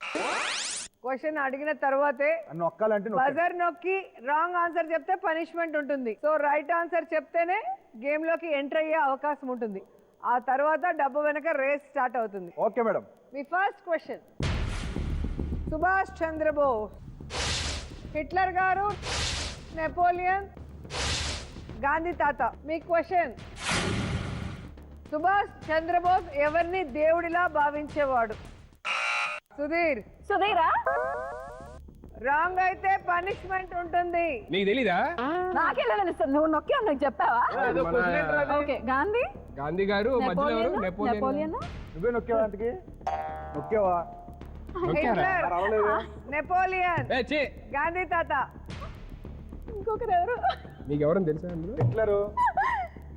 క్వశ్చన్ అడిగిన తర్వాతే నొక్కాలంటే బజర్ నొక్కి రాంగ్ ఆన్సర్ చెప్తే పనిష్మెంట్ ఉంటుంది. సో రైట్ ఆన్సర్ చెప్తేనే గేమ్ లోకి ఎంటర్ అయ్యే అవకాశం ఉంటుంది. ఆ తర్వాత డబ్బు వెనక రేస్ స్టార్ట్ అవుతుంది. Okay madam. మీ first question, Subhash Chandrabose, Hitler garu, Napoleon, Gandhi తాత. మీ క్వశ్చన్, సుభాష్ చంద్రబోస్ ఎవరిని దేవుడిలా భావించేవాడు? సుధీర్. సుధీరా? రాంగ్ అయితే పనిష్మెంట్ ఉంటుంది. నీకు తెలీదా? నాకెలా తెలుస్తుంది? నువ్వు నొక్కి నాకు చెప్పావా? ఓకే, గాంధీ. గాంధీ గారు. నెపోలియన్. నువ్వే నొక్కేవా? అంతకి నొక్కేవా? హిట్లర్, నెపోలియన్, గాంధీ తాత. ఇంకొకరు ఎవరు? మీకు ఎవరని తెలుసా? హిట్లర్,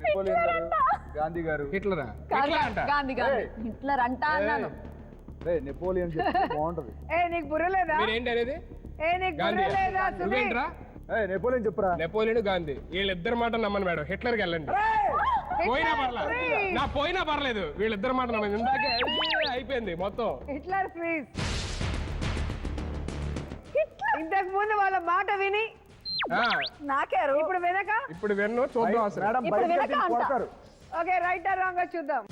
నెపోలియన్ గారు, గాంధీ గారు. హిట్లరా? గాంధీ గారు. హిట్లర్ అంటా అన్నాను. నెపోలియన్ బాగుంటది. ఏ నీకు బుర్ర లేదా? మీరేంటి అనేది? ఏ నీకు బుర్ర లేదా? నువ్వేంట్రా? నెపోలియన్ చెప్పురా. నెపోలియన్, గాంధీ వీళ్ళిద్దరు మాట నమ్మను మేడం. హిట్లర్కి వెళ్ళండి. పోయినా పర్లేదు, నా పోయినా పర్లేదు, వీళ్ళిద్దరు మాట నమ్మను. ఇందాకే అయిపోయింది మొత్తం. Hitler please. ఇంతకు ముందు వాళ్ళ మాట విని నాకేరు. ఇప్పుడు వెనక? ఇప్పుడు విన్ను చూద్దాం అసలు. ఓకే, రైట్ ఆర్ రాంగ్ చూద్దాం.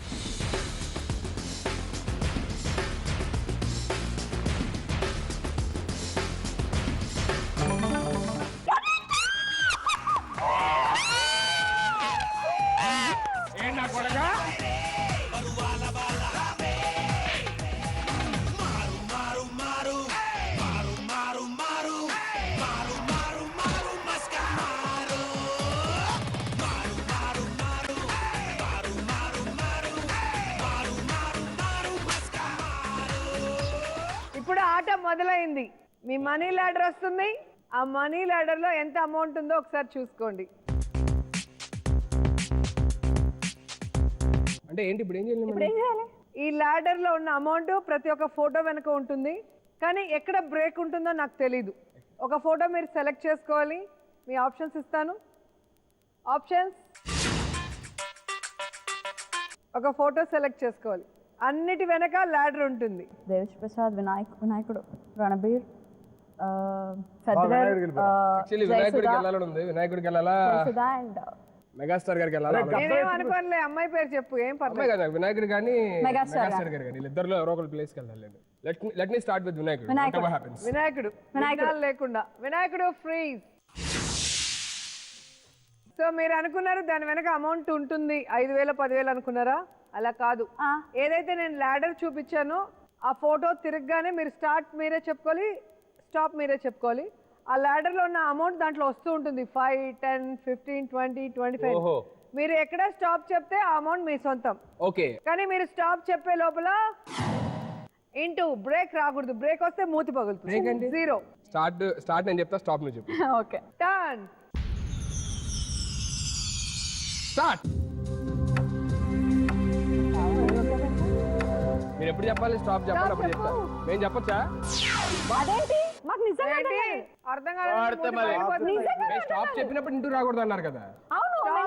ఏంటా కొడగా? ఆట మొదలైంది. మీ మనీ లాడర్ వస్తుంది. ఆ మనీ లాడర్ లో ఎంత అమౌంట్ ఉందో ఒకసారి చూసుకోండి. అంటే ఏంటి ఇప్పుడు ఏం చేయాలి? ఇప్పుడు ఏం చేయాలి? ఈ లాడర్ లో ఉన్న అమౌంట్ ప్రతి ఒక్క ఫోటో వెనక ఉంటుంది, కానీ ఎక్కడ బ్రేక్ ఉంటుందో నాకు తెలీదు. ఒక ఫోటో మీరు సెలెక్ట్ చేసుకోవాలి. మీ ఆప్షన్స్ ఇస్తాను. ఆప్షన్స్, ఒక ఫోటో సెలెక్ట్ చేసుకోవాలి. అన్నిటి వెనక లాడర్ ఉంటుంది. దేవిశ్రీ ప్రసాద్, వినాయకుడు, రణబీర్, ఫెదరర్, యాక్చువల్లీ వినాయకుడికి వెళ్ళాలని ఉంది. వినాయకుడికి వెళ్ళాలా, మెగాస్టార్ గారికి వెళ్ళాలా? నేనేం అనుకోనులే, అమ్మాయి పేరు చెప్పు, ఏం అమ్మాయి పర్లేదు. కదా, వినాయకుడు కానీ మెగాస్టార్ గారు కానీ ఇద్దరులో ఎవరో ఒకరు ప్లేస్కి వెళ్ళాలి. లెట్ మీ స్టార్ట్ విత్ వినాయకుడు. Whatever happens. వినాయకుడు లేకుండా వినాయకుడు ఫ్రీజ్. సో మీరు అనుకున్నారు దాని వెనక అమౌంట్ ఉంటుంది, 5,000 10,000 అనుకున్నారా? అలా కాదు. ఏదైతే నేను లాడర్ చూపించానో ఆ ఫోటో తిరగగానే మీరు స్టార్ట్ మీరే చెప్పుకోవాలి, స్టాప్ మీరే చెప్పుకోవాలి. ఆ లాడర్ లో ఉన్న అమౌంట్ దాంట్లో వస్తూ ఉంటుంది. 5, 10, 15, 20, 25. మీరు ఎక్కడ స్టాప్ చెప్తే ఆ అమౌంట్ మీ సొంతం. ఓకే. కానీ మీరు స్టాప్ చెప్పే లోపల ఇంటూ బ్రేక్ రాకూడదు. బ్రేక్ వస్తే మూతి పగులుతుంది. 0. స్టార్ట్ నేను చెప్తా, స్టాప్ నువ్వు చెప్పు. ఓకే. Turn start. మీరు ఎప్పుడు చెప్పాలి? స్టాప్ చెప్పాలి, అప్పుడు చెప్తా. మేము చెప్పొచ్చా? అదేంటి మాకు నిజంగా అర్థం స్టాప్ చెప్పినప్పుడు ఇంటూ రాకూడదు అన్నారు కదా.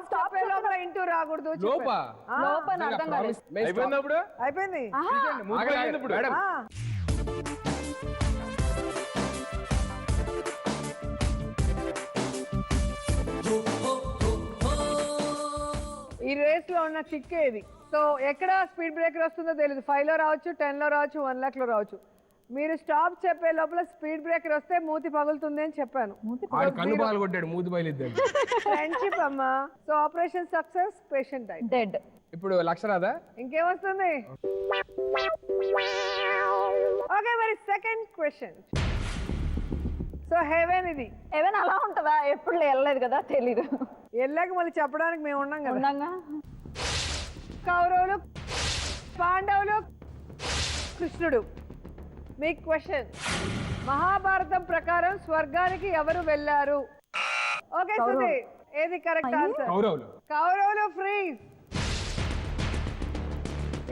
స్టాప్ లోపల ఇంటూ రాకూడదు. లోపా అర్థం కాలేదు. అయిపోయినప్పుడు అయిపోయింది. మేడం ఈ రేస్ లో ఉన్న చిక్కేది. సో ఎక్కడ స్పీడ్ బ్రేకర్ వస్తుందో తెలియదు. 5 లో రావచ్చు, 10 లో రావచ్చు, 1 lakh లో రావచ్చు. మీరు స్టాప్ చెప్పే లోపల స్పీడ్ బ్రేకర్ వస్తే మూతి పగులుతుంది అని చెప్పాను. కన్ను పాలు కొట్టాడు, మూతి బయలుద్దాడు. ఫ్రెండ్షిప్ అమ్మా. So operation success, patient dead. ఇప్పుడు 1,00,000 రాదా? ఇంకేమొస్తుంది? ఓకే, మరి సెకండ్ క్వశ్చన్. సో హెవెన్ ఇది. హెవెన్ అలా ఉంటుందా? ఎప్పుడు వెళ్ళలేదు కదా, తెలీదు. వెళ్ళాక మళ్ళీ చెప్పడానికి మేము ఉన్నాం కదా. ఉండంగా. కౌరవులు, పాండవులు, కృష్ణుడు. మీ క్వశ్చన్, మహాభారతం ప్రకారం స్వర్గానికి ఎవరు వెళ్ళారు? ఓకే సుధీర్, ఏది కరెక్ట్ ఆన్సర్? కౌరవులు ఫ్రీజ్.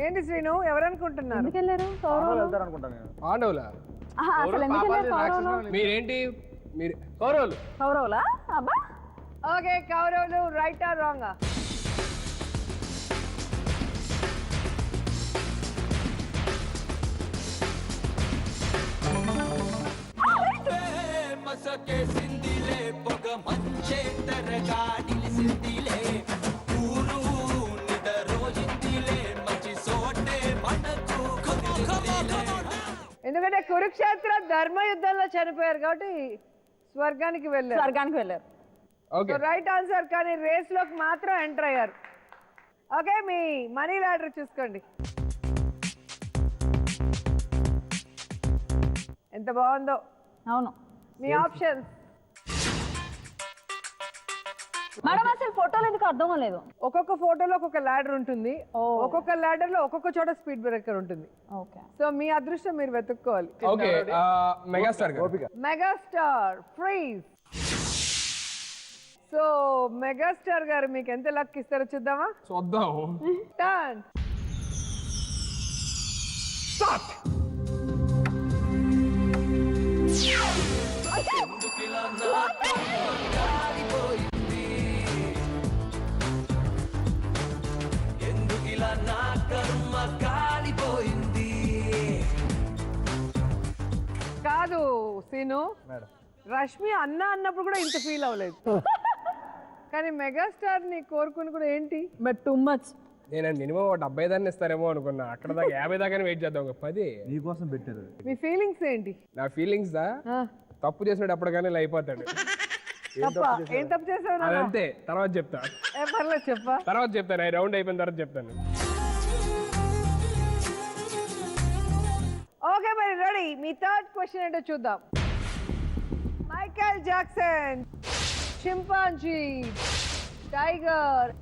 ఏంటి శ్రీను, ఎవరు అనుకుంటున్నారు? ఎందుకు వెళ్ళారు కౌరవులు? పాండవులా? అసలు ఎందుకు వెళ్ళారు కౌరవులు? మీరేంటి కౌరవులు? కౌరవులా? అబ్బా. ఓకే, కౌరవులు. Right or wrong? ఎందుకంటే కురుక్షేత్ర ధర్మ యుద్ధంలో చనిపోయారు కాబట్టి స్వర్గానికి వెళ్ళారు. Right answer. కానీ రేస్ లోకి మాత్రం ఎంటర్ అయ్యారు. ఓకే, మీ మనీ లాడర్ చూసుకోండి. ఎంత బాగుందో. అవును. మీ ఆప్షన్స్. మేడం అసలు ఫోటోలు ఎందుకు అర్థం లేదు. ఒక్కొక్క ఫోటోలో ఒక్కొక్క లాడర్ ఉంటుంది. ఒక్కొక్క లాడర్ లో ఒక్కొక్క చోట స్పీడ్ బ్రేకర్ ఉంటుంది. సో మీ అదృష్టం మీరు వెతుక్కోవాలి. Megastar freeze. సో మెగాస్టార్ గారు మీకు ఎంత లక్ ఇస్తారో చూద్దామా? Turn start. కాదు సీను, రష్మి అన్నప్పుడు కూడా ఇంత ఫీల్ అవ్వలేదు. కానీ మెగాస్టార్ ని కోరుకుని కూడా ఏంటి? But too much. నేను మినిమం 70 దాన్ని ఇస్తారేమో అనుకున్నా. అక్కడ దాకా 50 దాకానే వెయిట్ చేద్దాం. 10 నీకోసం పెట్టారు. మీ ఫీలింగ్స్ ఏంటి? నా ఫీలింగ్స్ తప్పు చేసినట్టు అప్పటికైనా అయిపోతాడు. ఏం తప్పు చేసావు? అదంతే, తర్వాత చెప్తా. పర్లేదు చెప్పా. తర్వాత చెప్తాను, రౌండ్ అయిపోయిన తర్వాత చెప్తాను. ఓకే, మరి రెడీ. మీ థర్డ్ క్వశ్చన్ ఏంటో చూద్దాం. Michael Jackson, chimpanzee, tiger,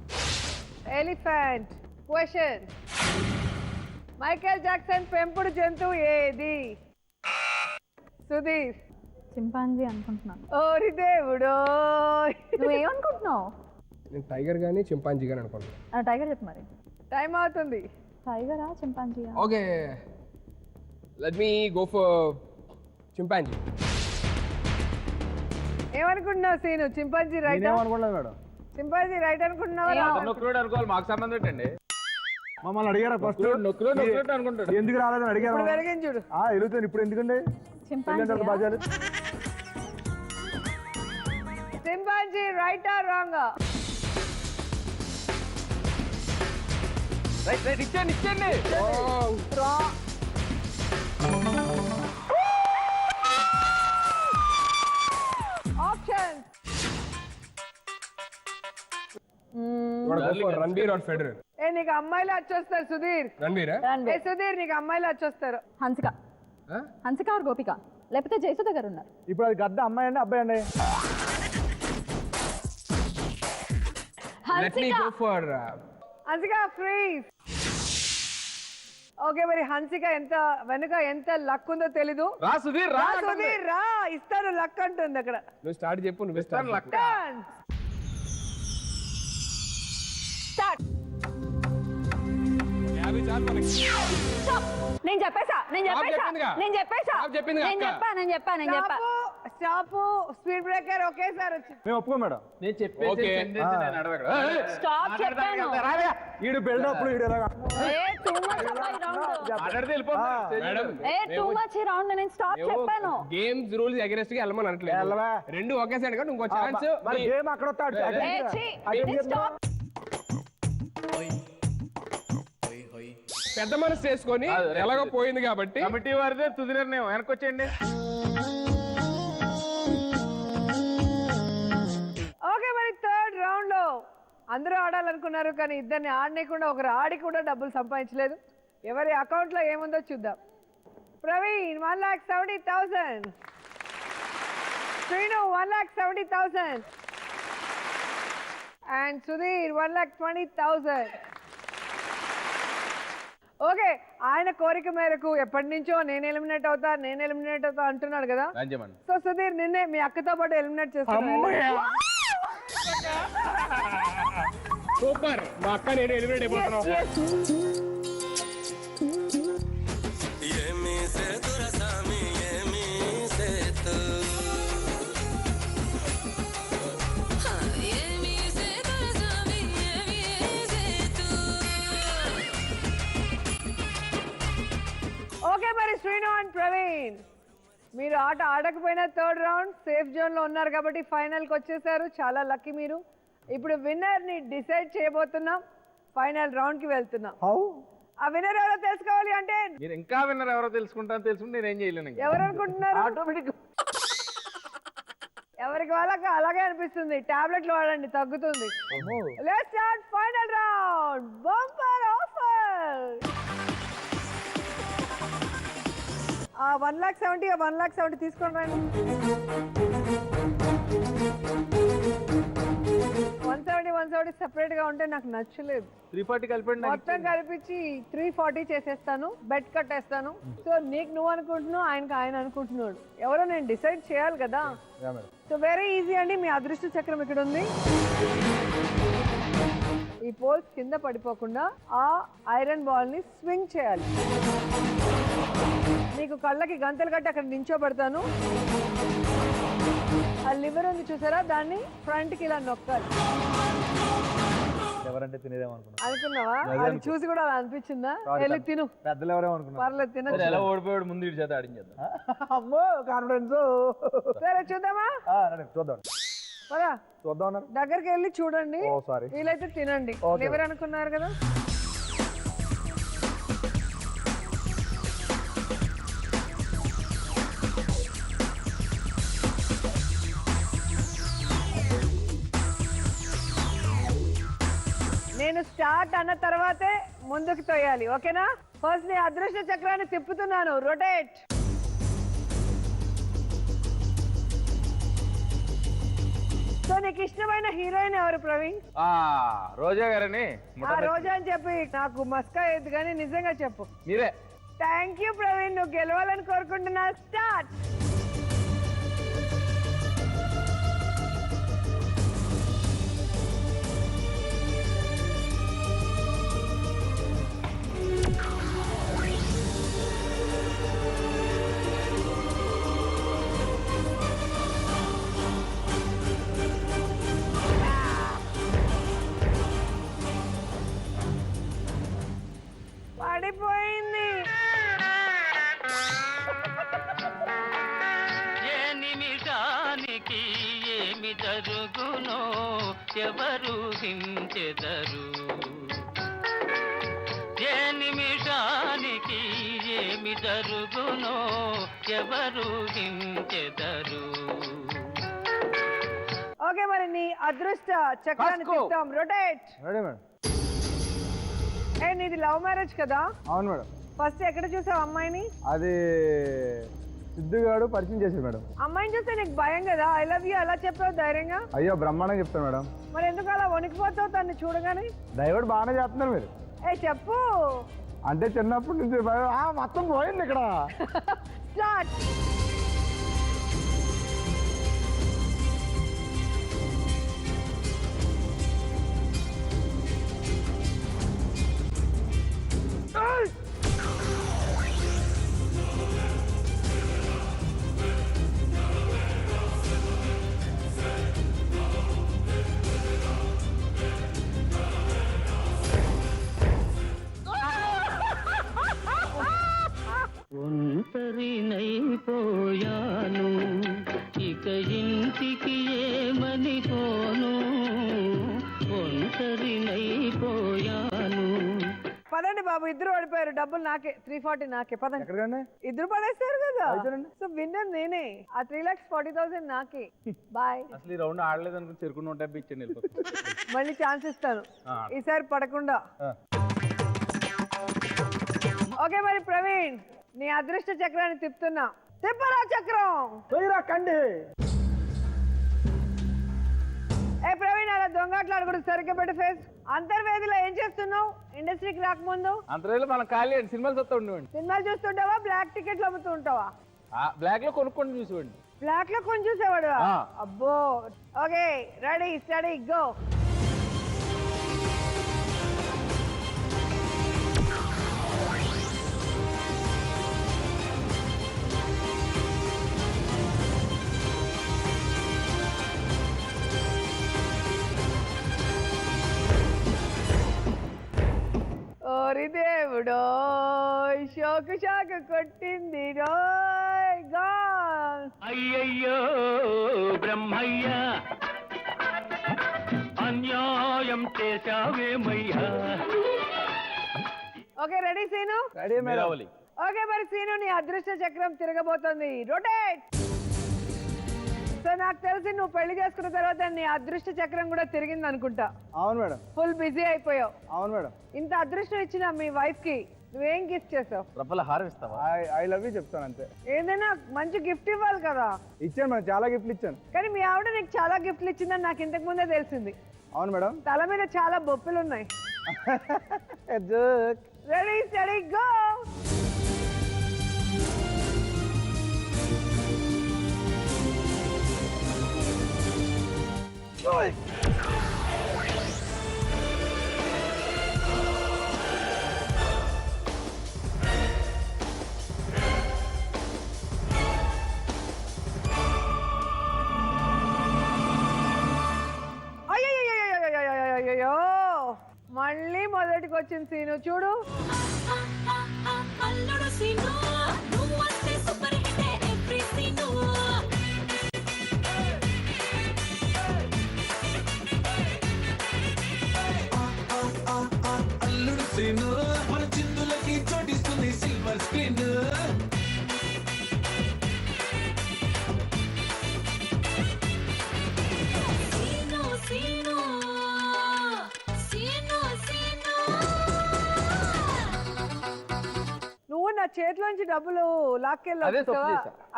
elephant. Question, Michael Jackson పెంపుడు జంతువు ఏది? సుధీర్. చింపాంజీ అనుకుంటున్నాను. ఓరి దేవుడో. నువ్వేమనుకుంటున్నావు? నేను టైగర్ కానీ చింపాంజీ కానీ అనుకుంటున్నాను. టైగర్ చెప్పు మరి. టైం అవుతుంది. టైగరా చింపాంజీయా? Okay, let me go for chimpanzee. ఏమనుకుంటున్నావు సీను? Chimpanzee right? అనుకోలేదు మేడం. చింపాంజీ రైట్ అనుకుంటున్నావా? నొక్కులోడు అనుకోవాలి, మాకు సంబంధం ఏంటండి? మమ్మల్ని అడిగారా ఫస్ట్? నొక్కులోడు అనుకుంటాడు. ఎందుకు రాలేదని అడిగారు. ఇప్పుడు వెలిగించి చూడు. వెలుగుతుంది. ఇప్పుడు ఎందుకండి బాజాలు? చింపాంజీ రైటా రాంగా? రైట్ ఇచ్చేయండి. Option Ranbir or Federer? నీకు అమ్మాయిలు వచ్చేస్తారు సుధీర్. రణబీరా? సుధీర్ నీకు అమ్మాయిలు వచ్చేస్తారు. హన్సిక. హన్సిక ఆర్ గోపిక, లేకపోతే జయసుధ గారు ఉన్నారు. ఇప్పుడు అది గద్ద అమ్మాయి అండి అబ్బాయి అండి? Let me go for Hansika freeze. Okay, మరి హన్సిక ఎంత వెనుక ఎంత లక్ ఉందో తెలీదు. రా సుధీర్ రా. సుధీర్ రా, ఇస్తాను లక్ అంటుంది అక్కడ. నువ్వు స్టార్ట్ చెప్పు. నువ్వు స్టార్ట్. నేను చెప్పేసా. స్టాప్. స్పీడ్ బ్రేకర్ ఒకేసారి వచ్చి. మేము ఒప్పుకో మేడం. నేను చెప్పేసి స్టాప్ చెప్పాను. ఈడు బిల్డప్ ఈడు ఎలాగా టూ మచ్ రౌండ్. నేను స్టాప్ చెప్పాను. గేమ్స్ రూల్స్ అగైనెస్ట్ గా వెళ్ళమని అనట్లేదు. రెండు ఒకేసారి కాబట్టి ఇంకో ఛాన్స్. మరి గేమ్ అక్కడ వస్తాడు. పెద్ద మనసు చేసుకొని ఎలాగో పోయింది కాబట్టి కమిటీ వారిదే తుది నిర్ణయం. వెనకొచ్చేయండి. ఓకే, మరి థర్డ్ రౌండ్ లో అందరూ ఆడాలనుకున్నారు, కానీ ఇద్దరిని ఆడనీయకుండా ఒకరు ఆడి కూడా డబ్బులు సంపాదించలేదు. ఎవరి అకౌంట్ లో ఏముందో చూద్దాం. ప్రవీణ్ 1,70,000. శ్రీను 1,70,000. అండ్ సుధీర్ 1,20,000. ఓకే, ఆయన కోరిక మేరకు ఎప్పటి నుంచో నేను ఎలిమినేట్ అవుతా అంటున్నాడు కదా. సో సుధీర్ నిన్నే మీ అక్కతో పాటు ఎలిమినేట్ చేస్తాను. సూపర్. మా అక్క నేను ఎలిమినేట్ అయిపోతున్నాను. ఓకే, మరి శ్రీను అండ్ ప్రవీణ్ మీరు ఆట ఆడకపోయినా థర్డ్ రౌండ్ సేఫ్ జోన్ లో ఉన్నారు కాబట్టి ఫైనల్ కి వచ్చేసారు. చాలా లక్కీ మీరు. ఇప్పుడు విన్నర్ ని డిసైడ్ చేయబోతున్నాం. ఫైనల్ రౌండ్ కి వెళ్తున్నాం. ఆ విన్నర్ ఎవరో తెలుసుకోవాలి అంటే మీరు ఇంకా విన్నర్ ఎవరో తెలుసుకుంటే నేనేం చేయలేను. ఎవరు అనుకుంటున్నారు? ఆటోమేటిక్ ఎవరికి వాళ్ళకి అలాగే అనిపిస్తుంది. టాబ్లెట్లు వాడండి, తగ్గుతుంది. Let's start final round. Bumper offer. 1,70,000 తీసుకొని రండి. 170 సెపరేట్ గా ఉంటే నాకు నచ్చలేదు. 340 కలిపండి. మొత్తం కలిపించి 340 చేసేస్తాను. బెట్ కట్టేస్తాను. సో నీకు నువ్వు అనుకుంటున్నావు, ఆయనకు ఆయన అనుకుంటున్నాడు. ఎవరో నేను డిసైడ్ చేయాలి కదా. సో వెరీ ఈజీ అండి. మీ అదృష్ట చక్రం ఇక్కడ ఉంది. ఈ పోల్స్ కింద పడిపోకుండా ఆ ఐరన్ బాల్ ని స్వింగ్ చేయాలి. నీకు కళ్ళకి గంతలు కట్టి అక్కడ నించోబెడతాను. ఆ లివర్ ఉంది చూసారా, దాన్ని ఫ్రంట్ కి ఇలా నొక్కాలి. ఎవరంటే తినేదేమో అనుకున్నావా? అది చూసి కూడా అలా అనిపించిందా? వెళ్ళి తిను. పెద్దలు ఎవరేమో అనుకున్నా. పర్లేదు, తినచ్చు. ఎలా ఓడిపోయాడు ముందు ఇటు చేత ఆడించేద్దాం. అమ్మో కాన్ఫిడెన్స్. సరే చూద్దామా? చూద్దాం. చూద్దాం. దగ్గరికి వెళ్ళి చూడండి. వీలైతే తినండి. లివర్ అనుకున్నారు కదా. నేను స్టార్ట్ అన్న తర్వాతే ముందుకు తోయాలి. ఓకేనా? ఫస్ట్ నీ అదృష్ట చక్రాన్ని తిప్పుతున్నాను. రొటేట్. సో నీకు ఇష్టమైన హీరోయిన్ ఎవరు ప్రవీణ్? రోజా గారని. రోజా అని చెప్పి నాకు మస్కా అయ్యేది, కానీ నిజంగా చెప్పు. మీరే. Thank you Praveen. నువ్వు గెలవాలని కోరుకుంటున్నా. స్టార్ట్. పడిపోయింది. ఏ నిమిషానికి ఏమి జరుగునో ఎవరు హించెదరు, ఏ నిమిషానికి ఏమి జరుగునో ఎవరు హించెదరు. ఓకే మరి నీ అదృష్ట చక్రాన్ని తిప్పుతాం. రొటేట్. Ready madam. ఏ నీది లవ్ మ్యారేజ్ కదా? అవును మేడం. ఫస్ట్ ఎక్కడ చూసావు అమ్మాయిని? అది సిద్ధుగాడు పరిచయం చేశాడు మేడం. అమ్మాయిని చూస్తే నీకు భయం కదా? ఐ లవ్ యూ అలా చెప్పావు ధైర్యంగా? అయ్యో బ్రహ్మాండంగా చెప్తాను మేడం. మరి ఎందుకు అలా వణికిపోతావు తన్ని చూడగానే? డైవర్ట్ బాగానే చేస్తున్నారు మీరు. ఏ చెప్పు. అంటే చిన్నప్పటి నుంచి మొత్తం పోయింది ఇక్కడ. స్టార్ట్. ఒంటరినైపోయాను ఇక ఇంటికి ఏమని పోను, ఒంటరినైపోయాను. పదండి బాబు, ఇద్దరు పడిపోయారు. డబ్బులు నాకే, 340 నాకే. పదండి. ఇద్దరు పడేస్తారు కదా. సో విన్నర్ నేనే. ఆ 3,40,000 నాకే. బాయ్. అసలు ఈ రౌండ్ ఆడలేదు అనుకుని చెరుకుని ఉంటా ఇచ్చాను వెళ్ళిపోతాను. మళ్ళీ ఛాన్స్ ఇస్తాను ఈసారి పడకుండా. ఓకే మరి ప్రవీణ్, నీ అదృష్ట చక్రాన్ని తిప్పుతున్నా. తిప్పరా చక్రం. కండి. ఏ ప్రవీణ్, అలా దొంగట్లు కూడా సరిగ్గా పెట్టి ఫేస్. అంతర్వేదిలో ఏం చేస్తున్నావు ఇండస్ట్రీకి రాకముందు? అంతర్వేదిలో మనం ఖాళీ అండి, సినిమాలు చూస్తూ ఉండేవాడి. సినిమాలు చూస్తుంటావా? బ్లాక్ టికెట్లు అమ్ముతూ ఉంటావా? బ్లాక్ లో కొనుక్కొని చూసేవాడిని. బ్లాక్ లో కొని చూసేవాడు? అబ్బో. Okay ready steady go. ఓరి దేవుడో షోకు షాకు కొట్టింది రోయ్ గాల్. అయ్యయ్యో బ్రహ్మయ్య అన్యాయం చేశావేమయ్యా. Okay ready Seenu? Ready madam. Okay మరి సీను, నీ అదృష్ట చక్రం తిరగబోతుంది. రొటేట్. సో నాకు తెలిసి నువ్వు పెళ్లి చేసుకున్న తర్వాత నీ అదృష్ట చక్రం కూడా తిరిగింది అనుకుంటా. అవును మేడం. ఫుల్ బిజీ అయిపోయావు. అవును మేడం. ఇంత అదృష్టం ఇచ్చిన మీ వైఫ్ కి నువ్వేం గిఫ్ట్ చేసావు? రబ్బల హారం ఇస్తావా? ఐ లవ్ యూ చెప్తాను అంతే. ఏదైనా మంచి గిఫ్ట్ ఇవ్వాలి కదా. ఇచ్చాను మేడం, చాలా గిఫ్ట్లు ఇచ్చాను. కానీ మీ ఆవిడ నీకు చాలా గిఫ్ట్లు ఇచ్చిందని నాకు ఇంతకు ముందే తెలిసింది. అవును మేడం. తల మీద చాలా బొప్పులు ఉన్నాయి. Ready steady go. అయ్యో మళ్ళీ మొదటికి వచ్చింది సీను చూడు. అల్లుడు సీను నువ్వు వస్తే super hit every Seenu. Alludu Seenu మన చిందులకి చోటిస్తుంది సిల్వర్ స్క్రీన్. సీను సీను సీను సీను. నువ్వు నా చేతిలోంచి డబ్బులు లాక్కెళ్ళి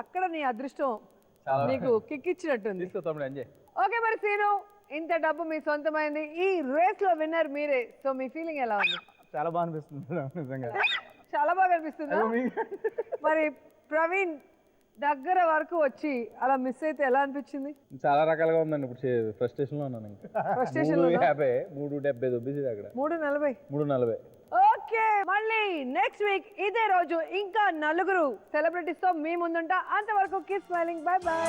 అక్కడ నీ అదృష్టం నీకు కిక్ ఇచ్చినట్టుంది. ఓకే మరి సీను, ఇంత డబ్బు మీ సొంతమైంది. ఈ రేస్ లో విన్నర్ మీరే. సో మీ ఫీలింగ్ ఎలా ఉంది? చాలా బాగా అనిపిస్తుంది నిజంగా. చాలా బాగా అనిపిస్తుందా? మరి ప్రవీణ్ దగ్గర వరకు వచ్చి అలా మిస్ అయితే ఎలా అనిపించింది? చాలా రకాలుగా ఉందండి. ఇప్పుడు ఫ్రస్ట్రేషన్ లో ఉన్నాను. ఇంకా ఫ్రస్ట్రేషన్ లో 350 370 దొబ్బేసి అక్కడ 340. 340. ఓకే ఓకే మళ్ళీ నెక్స్ట్ వీక్ ఇదే రోజు ఇంకా నలుగురు సెలబ్రిటీస్ తో మీ ముందుంటా. అంతవరకు కీప్ స్మైలింగ్. By by.